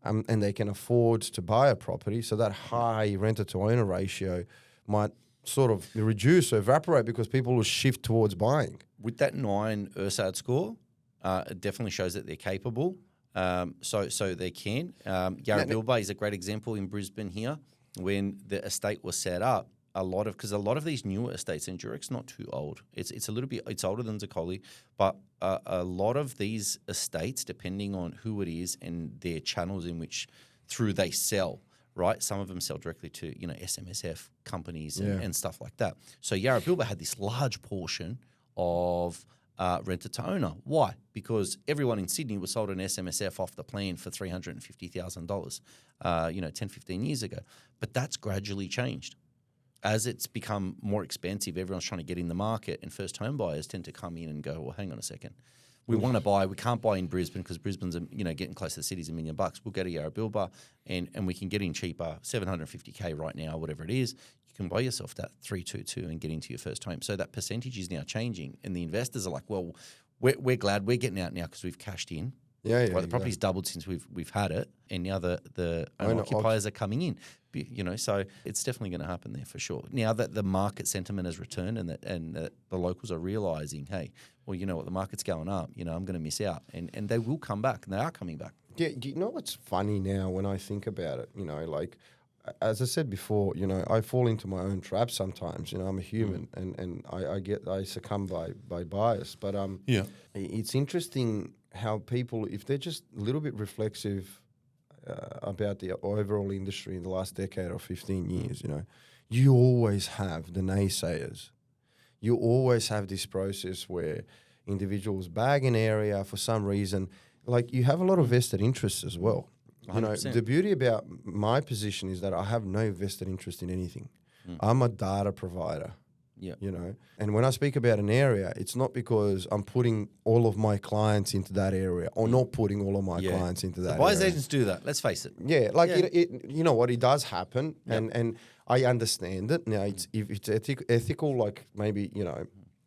and they can afford to buy a property. So that high renter to owner ratio might sort of reduce or evaporate because people will shift towards buying. With that 9 URSAD score, it definitely shows that they're capable. So they can. Yarrabilba is a great example in Brisbane here. When the estate was set up, because a lot of these newer estates, and Durack's not too old. It's a little bit, it's older than Zuccoli, but a lot of these estates, depending on who it is and their channels in which through they sell, right? Some of them sell directly to, SMSF companies and stuff like that. So Yarrabilba had this large portion of renter to owner. Why? Because everyone in Sydney was sold an SMSF off the plan for $350,000, 10, 15 years ago. But that's gradually changed. As it's become more expensive, everyone's trying to get in the market, and first home buyers tend to come in and go, well, hang on a second. We want to buy. We can't buy in Brisbane because Brisbane's, getting close to the city's $1 million. We'll go to Yarrabilba and we can get in cheaper, $750K right now, whatever it is. You can buy yourself that 322 and get into your first home. So that percentage is now changing, and the investors are like, well, we're glad we're getting out now because we've cashed in. The property's doubled since we've had it, and now the owner-occupiers are coming in. So it's definitely going to happen there for sure. Now that the market sentiment has returned and that the locals are realising, hey, well, you know what, the market's going up, I'm going to miss out. And they will come back, and they are coming back. Yeah, you know what's funny now when I think about it? As I said before, I fall into my own trap sometimes. I'm a human, and I succumb by bias. But it's interesting how people, if they're just a little bit reflexive about the overall industry in the last decade or 15 years, you always have the naysayers. You always have this process where individuals bag an area for some reason. Like, you have a lot of vested interests as well. 100%. The beauty about my position is that I have no vested interest in anything. I'm a data provider. Yeah. And when I speak about an area, it's not because I'm putting all of my clients into that area or not putting all of my clients into that area. Buyers agents do that. Let's face it. Yeah, you know what, it does happen, and I understand it. Now, if it's ethical, like maybe,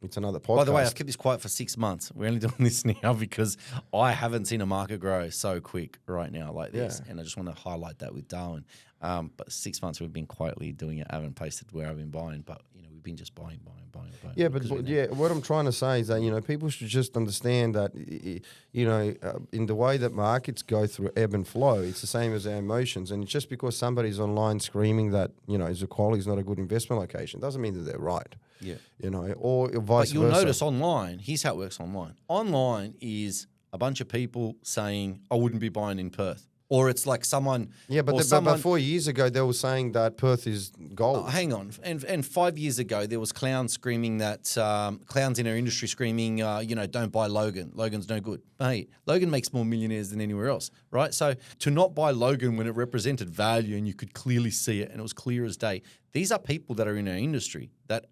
it's another podcast. By the way, I've kept this quiet for 6 months. We're only doing this now because I haven't seen a market grow so quick right now like this. And I just want to highlight that with Darwin. But 6 months we've been quietly doing it. I haven't posted where I've been buying, but we've been just buying. Yeah, but what I'm trying to say is that, people should just understand that, in the way that markets go through ebb and flow, it's the same as our emotions. And just because somebody's online screaming that, Zuccoli is not a good investment location doesn't mean that they're right. Yeah. Or vice versa. But you'll notice online, here's how it works online. Online is a bunch of people saying, I wouldn't be buying in Perth. Or it's like someone... Yeah, but 4 years ago, they were saying that Perth is gold. Hang on. And 5 years ago, there was clowns screaming that... clowns in our industry screaming, don't buy Logan. Logan's no good. Hey, Logan makes more millionaires than anywhere else, right? So to not buy Logan when it represented value and you could clearly see it and it was clear as day, these are people that are in our industry that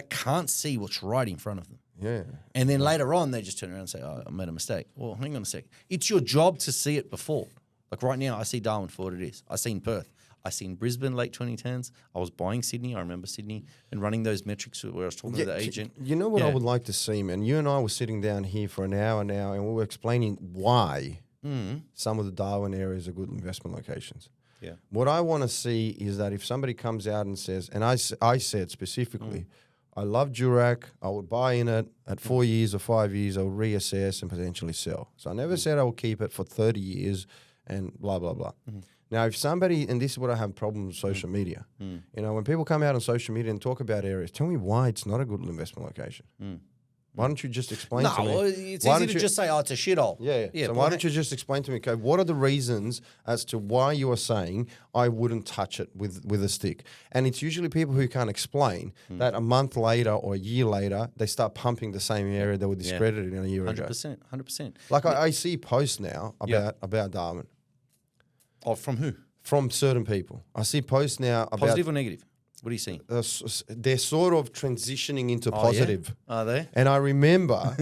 can't see what's right in front of them. Yeah. And then later on, they just turn around and say, I made a mistake. Well, hang on a sec. It's your job to see it before. Like right now, I see Darwin for what it is. I seen Perth. I seen Brisbane late 2010s. I was buying Sydney. I remember Sydney and running those metrics where I was talking to the agent. You know what I would like to see, man? You and I were sitting down here for an hour now, and we were explaining why some of the Darwin areas are good investment locations. Yeah. What I want to see is that if somebody comes out and says, and I said specifically, I love Durack. I would buy in it at 4 years or 5 years. I'll reassess and potentially sell. So I never said I will keep it for 30 years and blah, blah, blah. Now, if somebody, and this is what I have problems with social media, when people come out on social media and talk about areas, tell me why it's not a good investment location. Why don't you just explain to me? No, it's easy to just say, it's a shithole. Yeah. So why don't you just explain to me, okay, what are the reasons as to why you are saying I wouldn't touch it with a stick? And it's usually people who can't explain that a month later or a year later, they start pumping the same area that were discredited in a year ago. 100%. Like I see posts now about Darwin. Oh, from who? From certain people. I see posts now about... Positive or negative? What are you seeing? They're sort of transitioning into positive. Yeah? Are they? And I remember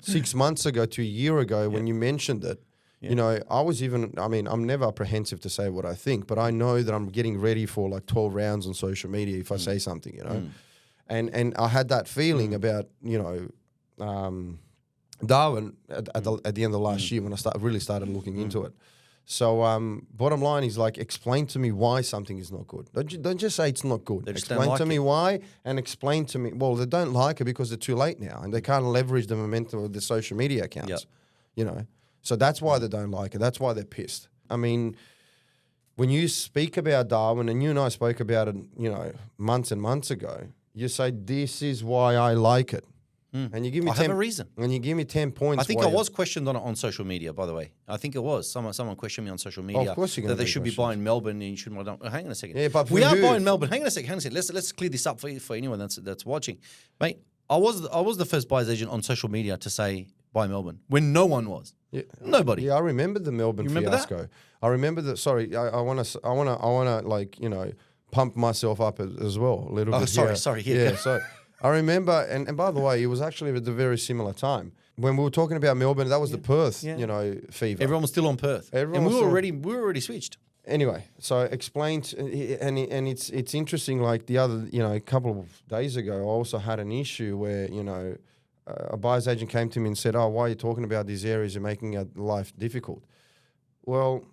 6 months ago to a year ago when you mentioned it, I was I'm never apprehensive to say what I think, but I know that I'm getting ready for like 12 rounds on social media if I say something, And I had that feeling about, Darwin at the end of last year when I really started looking into it. So bottom line is like, explain to me why something is not good. Don't just say it's not good. Explain to me why, and explain to me, well, they don't like it because they're too late now and they can't leverage the momentum of the social media accounts, Yep. you know. So that's why they don't like it. That's why they're pissed. I mean, when you speak about Darwin, and you and I spoke about it, you know, months and months ago, you say, this is why I like it. And you give me I have a reason. And you give me 10 points. I think I was questioned on it on social media, by the way. I think it was. Someone questioned me on social media of course you're that gonna they be should be questioned. buying Melbourne and you shouldn't. Hang on a second. Yeah, but we are who? buying Melbourne. Hang on a second. Let's clear this up for anyone that's watching. Mate, I was the first buyer's agent on social media to say buy Melbourne when no one was. Yeah. Nobody. Yeah, I remember the Melbourne fiasco. I remember that. Sorry, I want to like, you know, pump myself up as well a little bit. Sorry. Yeah, so I remember, and by the way, it was actually at a very similar time when we were talking about Melbourne. That was the Perth, you know, fever. Everyone was still on Perth, and we were already switched. Anyway, so explained, and it's interesting. Like the other, you know, a couple of days ago, I also had an issue where, you know, a buyer's agent came to me and said, "Oh, why are you talking about these areas? You're making our life difficult." Well,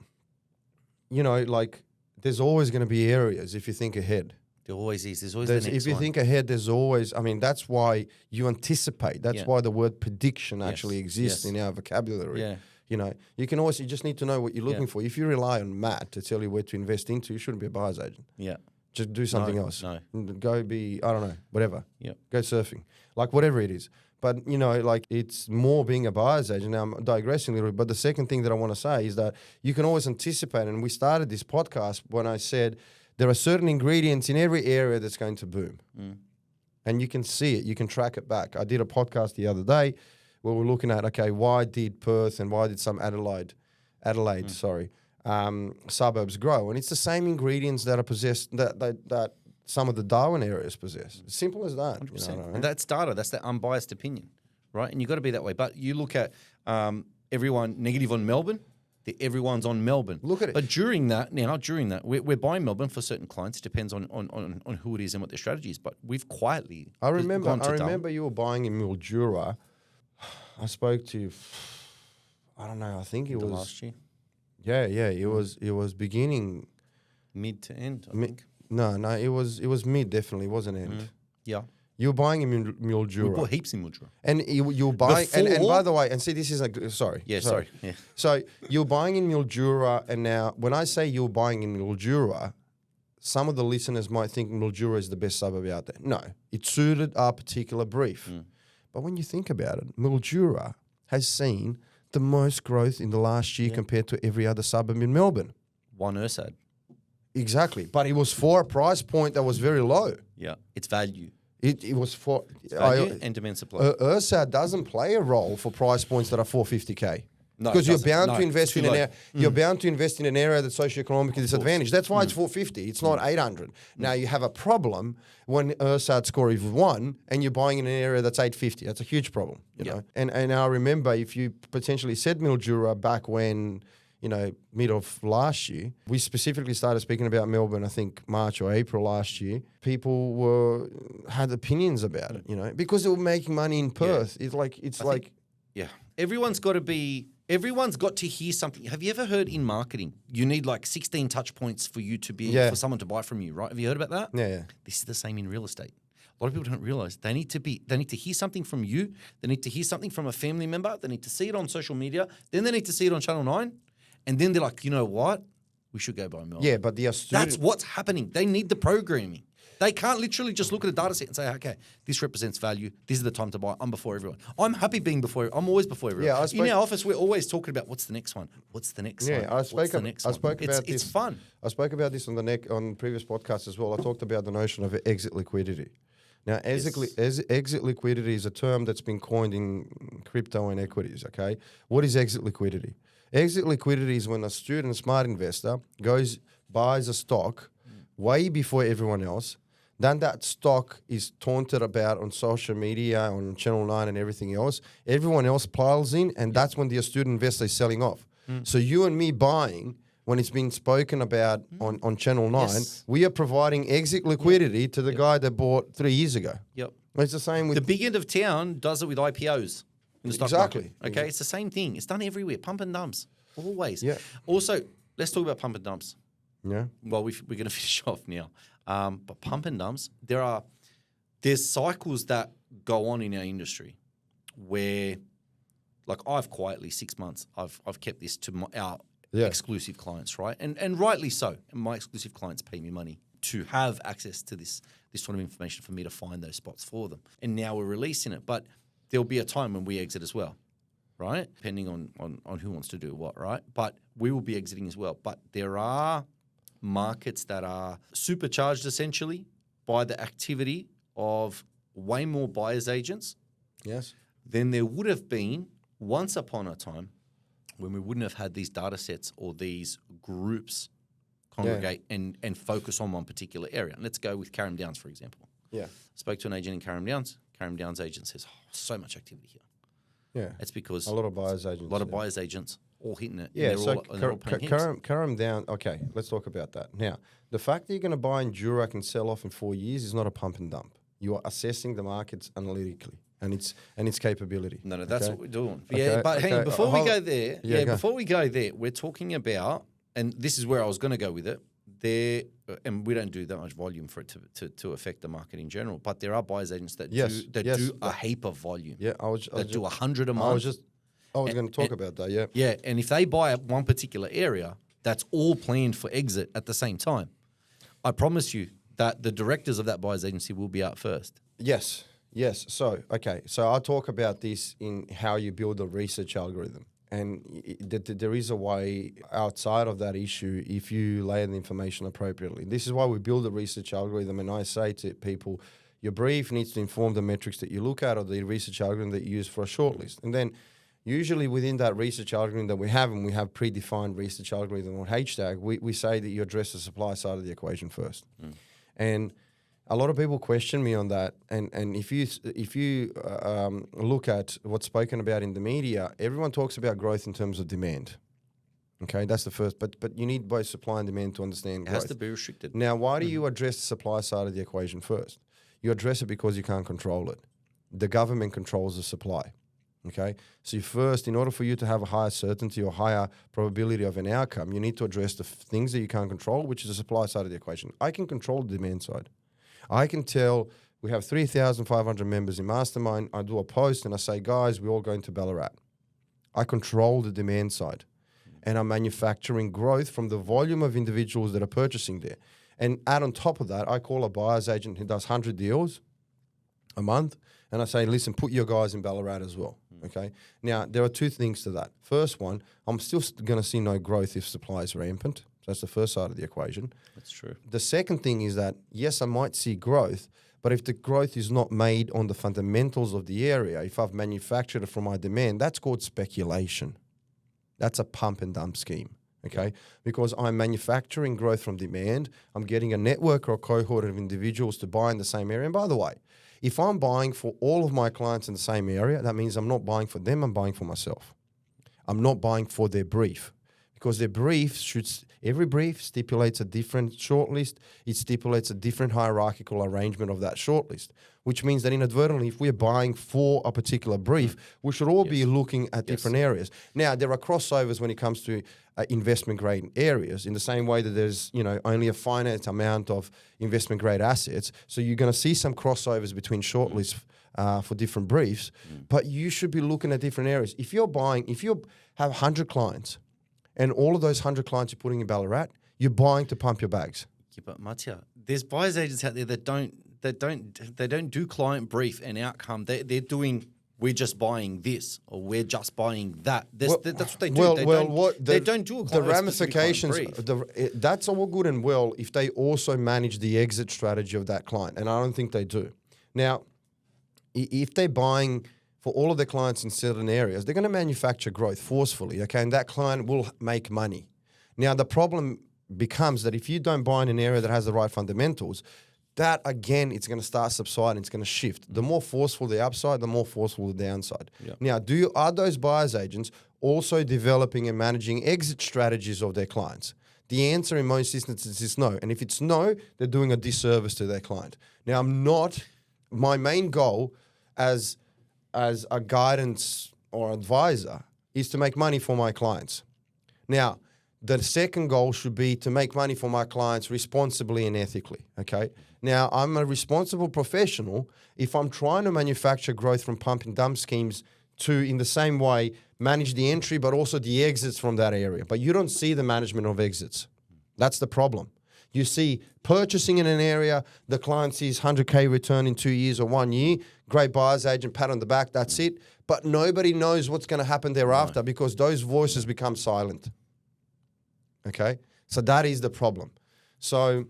you know, like there's always going to be areas if you think ahead. There always is. There's always the next If you one. think ahead, there's always. I mean, that's why you anticipate. That's why the word prediction actually exists in our vocabulary. Yeah. You know, you just need to know what you're looking for. If you rely on Matt to tell you where to invest into, you shouldn't be a buyer's agent. Yeah. Just do something else. No. Go be, I don't know, whatever. Yeah. Go surfing. Like whatever it is. But, you know, like it's more being a buyer's agent. Now I'm digressing a little bit. But the second thing that I want to say is that you can always anticipate. And we started this podcast when I said there are certain ingredients in every area that's going to boom. And you can see it. You can track it back. I did a podcast the other day where we're looking at, okay, why did Perth and why did some Adelaide, suburbs grow? And it's the same ingredients that are possessed, that some of the Darwin areas possess. Simple as that. 100%. You know what I mean? And that's data. That's the unbiased opinion, right? And you've got to be that way. But you look at everyone negative on Melbourne, everyone's on Melbourne. Look at it. But during that, we're buying Melbourne for certain clients. It depends on who it is and what their strategy is. But we've quietly I remember Darwin. you were buying in Mildura. I spoke to, I don't know, I think it was last year. Yeah, it was beginning Mid to end, I think. No, it was mid, definitely, it wasn't end. Yeah. You were buying in Mildura. We bought heaps in Mildura. And you were buying, and by the way, and see, this is like, sorry. Yeah, sorry. Yeah. So you're buying in Mildura, and now when I say you're buying in Mildura, some of the listeners might think Mildura is the best suburb out there. No, it suited our particular brief. But when you think about it, Mildura has seen the most growth in the last year compared to every other suburb in Melbourne. One URSAD. Exactly. But it was for a price point that was very low. Yeah. It's value. It was for... Value and demand supply. URSAD doesn't play a role for price points that are 450K. No, because you're it bound doesn't. to invest in you're bound to invest in an area that's socioeconomically disadvantaged. That's why it's 450. It's not 800. Now you have a problem when URSAD score is 1 and you're buying in an area that's 850. That's a huge problem. You know. And I remember if you potentially said Mildura back when, you know, mid of last year, we specifically started speaking about Melbourne, I think March or April last year. People had opinions about it, you know, because they were making money in Perth. Yeah. Everyone's got to hear something. Have you ever heard in marketing, you need like 16 touch points for you to be for someone to buy from you, right? Have you heard about that? Yeah. This is the same in real estate. A lot of people don't realize they need to hear something from you. They need to hear something from a family member. They need to see it on social media. Then they need to see it on Channel 9. And then they're like, you know what? We should go buy Melbourne. Yeah, but that's what's happening. They need the programming. They can't literally just look at a data set and say, okay, this represents value. This is the time to buy. I'm before everyone. I'm happy being before. I'm always before everyone. Yeah, in our office, we're always talking about what's the next one. What's the next one? I spoke about this. It's fun. I spoke about this on previous podcasts as well. I talked about the notion of exit liquidity. Now, exit liquidity is a term that's been coined in crypto and equities, okay? What is exit liquidity? Exit liquidity is when a smart investor buys a stock way before everyone else. Then that stock is taunted about on social media, on Channel 9 and everything else. Everyone else piles in, and that's when the astute investor is selling off. So you and me buying, when it's been spoken about on Channel 9, we are providing exit liquidity to the guy that bought 3 years ago. Yep. It's the same with... The big end of town does it with IPOs in the stock market. Okay, it's the same thing. It's done everywhere. Pump and dumps. Always. Yeah. Also, let's talk about pump and dumps. Yeah. Well, we're going to finish off now. But pump and dumps, there's cycles that go on in our industry where, like, I've quietly 6 months, I've kept this to our exclusive clients, right? And rightly so. And my exclusive clients pay me money to have access to this sort of information for me to find those spots for them. And now we're releasing it. But there'll be a time when we exit as well, right? Depending on who wants to do what, right? But we will be exiting as well. But there are markets that are supercharged essentially by the activity of way more buyer's agents than there would have been once upon a time when we wouldn't have had these data sets or these groups congregate and focus on one particular area. And let's go with Carrum Downs, for example. Yeah. Spoke to an agent in Carrum Downs. Carrum Downs agent says, so much activity here. Yeah. It's because a lot of buyer's agents. A lot of buyer's agents all hitting it. Yeah, and so they're all paying heaps. Carrum Down, okay, let's talk about that. Now, the fact that you're going to buy in Durack and sell off in 4 years is not a pump and dump. You are assessing the markets analytically and its capability. No, that's what we're doing. Okay, Yeah, but hang on, before we go there, go. We're talking about, and this is where I was going to go with it, and we don't do that much volume for it to affect the market in general, but there are buyer's agents that do a heap of volume. Yeah, I was do 100 a month. I was going to talk about that, yeah. Yeah, and if they buy one particular area, that's all planned for exit at the same time. I promise you that the directors of that buyer's agency will be out first. Yes. So I'll talk about this in how you build a research algorithm. And there is a way outside of that issue if you lay the information appropriately. This is why we build a research algorithm, and I say to people, your brief needs to inform the metrics that you look at or the research algorithm that you use for a shortlist. And then usually within that research algorithm that we have, and we have predefined research algorithm or H-tag, we say that you address the supply side of the equation first. And a lot of people question me on that. And if you look at what's spoken about in the media, everyone talks about growth in terms of demand. Okay, that's the first. But you need both supply and demand to understand growth. It has to be restricted. Now, why do you address the supply side of the equation first? You address it because you can't control it. The government controls the supply. Okay, so first, in order for you to have a higher certainty or higher probability of an outcome, you need to address the things that you can't control, which is the supply side of the equation. I can control the demand side. I can tell we have 3,500 members in Mastermind. I do a post and I say, guys, we're all going to Ballarat. I control the demand side, and I'm manufacturing growth from the volume of individuals that are purchasing there. And add on top of that, I call a buyer's agent who does 100 deals a month, and I say, listen, put your guys in Ballarat as well. Okay. Now, there are two things to that. First one, I'm still going to see no growth if supply is rampant. So that's the first side of the equation. That's true. The second thing is that, yes, I might see growth, but if the growth is not made on the fundamentals of the area, if I've manufactured it from my demand, that's called speculation. That's a pump and dump scheme. Okay, because I'm manufacturing growth from demand, I'm getting a network or a cohort of individuals to buy in the same area. And by the way, if I'm buying for all of my clients in the same area, that means I'm not buying for them, I'm buying for myself. I'm not buying for their brief, because their brief every brief stipulates a different shortlist. It stipulates a different hierarchical arrangement of that shortlist, which means that inadvertently, if we're buying for a particular brief, we should all be looking at different areas. Now, there are crossovers when it comes to investment grade areas, in the same way that there's only a finite amount of investment grade assets. So you're going to see some crossovers between shortlists for different briefs, but you should be looking at different areas. If you have 100 clients, and all of those 100 clients you're putting in Ballarat, you're buying to pump your bags. Yeah, but Matija, there's buyers agents out there that don't do client brief and outcome. They're doing, we're just buying this or we're just buying that. That's what they do. They don't do a client, the ramifications. brief. That's all good and well if they also manage the exit strategy of that client, and I don't think they do. Now, if they're buying for all of their clients in certain areas, they're going to manufacture growth forcefully, okay? And that client will make money. Now, the problem becomes that if you don't buy in an area that has the right fundamentals, that, again, it's going to start subsiding, it's going to shift. The more forceful the upside, the more forceful the downside. Yep. Now, are those buyer's agents also developing and managing exit strategies of their clients? The answer in most instances is no. And if it's no, they're doing a disservice to their client. Now, my main goal as a guidance or advisor is to make money for my clients. Now, the second goal should be to make money for my clients responsibly and ethically, okay? Now, I'm a responsible professional if I'm trying to manufacture growth from pump and dump schemes to, in the same way, manage the entry but also the exits from that area. But you don't see the management of exits. That's the problem. You see purchasing in an area, the client sees 100K return in 2 years or 1 year, great buyer's agent, pat on the back, that's it. But nobody knows what's going to happen thereafter because those voices become silent. Okay? So that is the problem. So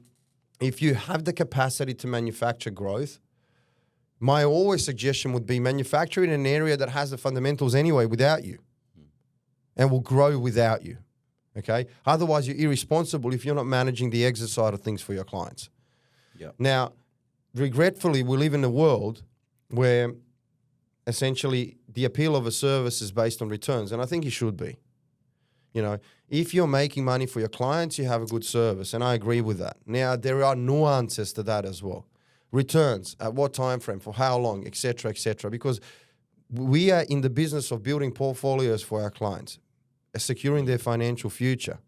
if you have the capacity to manufacture growth, my always suggestion would be manufacture in an area that has the fundamentals anyway without you and will grow without you. Okay? Otherwise, you're irresponsible if you're not managing the exit side of things for your clients. Yep. Now, regretfully, we live in a world where essentially the appeal of a service is based on returns, and I think it should be. You know, if you're making money for your clients, you have a good service, and I agree with that. Now, there are nuances to that as well. Returns, at what time frame, for how long, et cetera, because we are in the business of building portfolios for our clients, securing their financial future.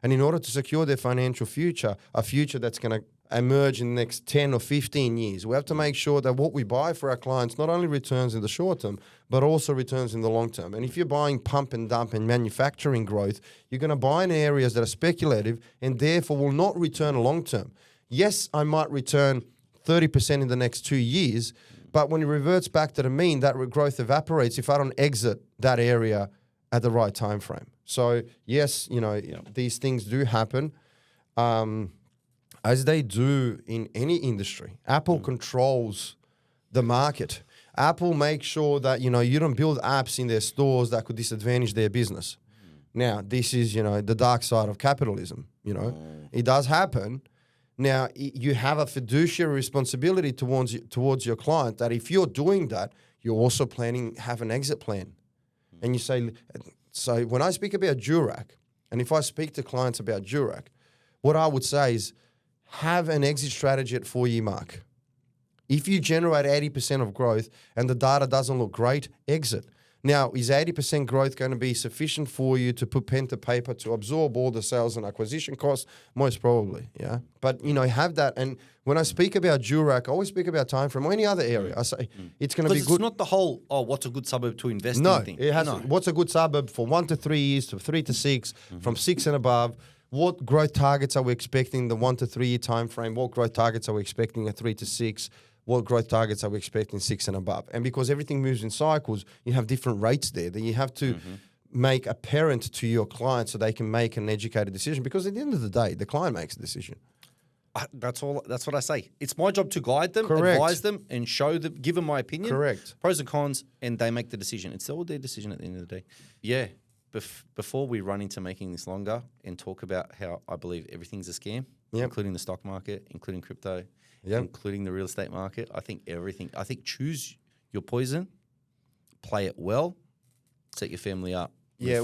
And in order to secure their financial future, a future that's going to emerge in the next 10 or 15 years, we have to make sure that what we buy for our clients not only returns in the short term, but also returns in the long term. And if you're buying pump and dump and manufacturing growth, you're going to buy in areas that are speculative and therefore will not return long term. Yes, I might return 30% in the next 2 years, but when it reverts back to the mean, that growth evaporates if I don't exit that area at the right time frame. So yes, you know, these things do happen. As they do in any industry. Apple controls the market. Apple makes sure that, you know, you don't build apps in their stores that could disadvantage their business. Now, this is, you know, the dark side of capitalism, you know. It does happen. Now, you have a fiduciary responsibility towards your client that if you're doing that, you're also have an exit plan. And you say, so when I speak about Durack, and if I speak to clients about Durack, what I would say is, have an exit strategy at 4-year mark. If you generate 80% of growth and the data doesn't look great, exit. Now, is 80% growth going to be sufficient for you to put pen to paper to absorb all the sales and acquisition costs? Most probably, yeah. But, you know, have that. And when I speak about Durack, I always speak about time frame or any other area. I say it's going to be good. It's not the whole, what's a good suburb to invest in thing. It has. What's a good suburb for 1 to 3 years, to 3 to 6, from 6 and above. What growth targets are we expecting in the 1 to 3 year time frame? What growth targets are we expecting at 3 to 6? What growth targets are we expecting 6 and above? And because everything moves in cycles, you have different rates there that you have to make apparent to your client so they can make an educated decision. Because at the end of the day, the client makes a decision. That's all. That's what I say. It's my job to guide them, Correct. advise them, and show them, give them my opinion. Correct. Pros and cons, and they make the decision. It's all their decision at the end of the day. Yeah. Before we run into making this longer and talk about how I believe everything's a scam, including the stock market, including crypto, including the real estate market, I think everything. I think choose your poison, play it well, set your family up. Yeah,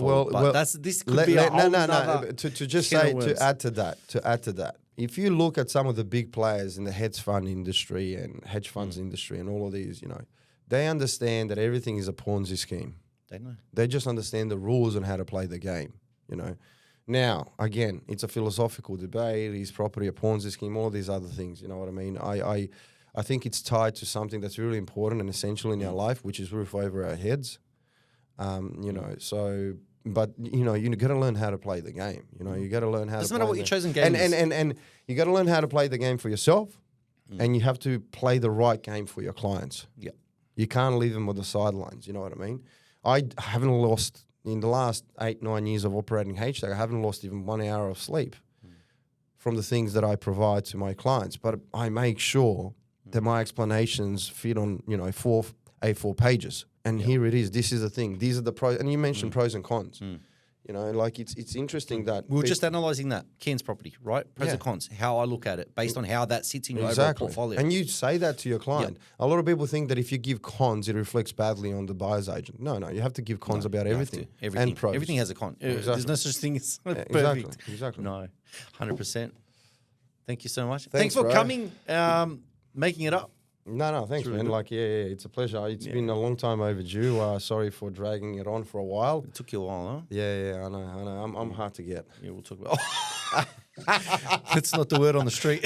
this could be a whole nother To just say, to add to that, if you look at some of the big players in the hedge fund industry and hedge funds industry and all of these, you know, they understand that everything is a Ponzi scheme. They know. They just understand the rules and how to play the game, you know. Now, again, it's a philosophical debate. Is property a Ponzi scheme? All these other things, you know what I mean? I think it's tied to something that's really important and essential in our life, which is roof over our heads. You know, so, but, you know, you got to learn how to play the game. You know, you got to learn how Doesn't to matter play what your chosen game is. And you got to learn how to play the game for yourself, and you have to play the right game for your clients. Yeah. You can't leave them on the sidelines, you know what I mean? I haven't lost, in the last 8-9 years of operating HTAG, I haven't lost even 1 hour of sleep from the things that I provide to my clients. But I make sure that my explanations fit on, you know, 4 A4 pages. And here it is. This is the thing. These are the pros. And you mentioned pros and cons. You know, like it's interesting that... We were just analysing that. Cairns property, right? Pros and cons. How I look at it based on how that sits in your overall portfolio. And you say that to your client. A lot of people think that if you give cons, it reflects badly on the buyer's agent. No, you have to give cons about everything. And pros. Everything has a con. Exactly. There's no such thing as perfect. Exactly. No, 100%. Thanks you so much. Thanks for coming, making it up. No, thanks, really man. good. Like, yeah, it's a pleasure. It's been a long time overdue. Sorry for dragging it on for a while. It took you a while, huh? Yeah, I know. I'm hard to get. Yeah, we'll talk about. That's not the word on the street.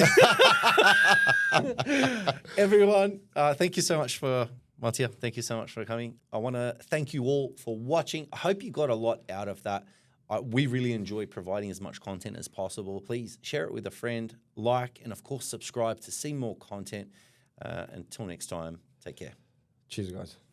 Everyone, thank you so much for Matija. Thank you so much for coming. I want to thank you all for watching. I hope you got a lot out of that. We really enjoy providing as much content as possible. Please share it with a friend, like, and of course, subscribe to see more content. Until next time, take care. Cheers, guys.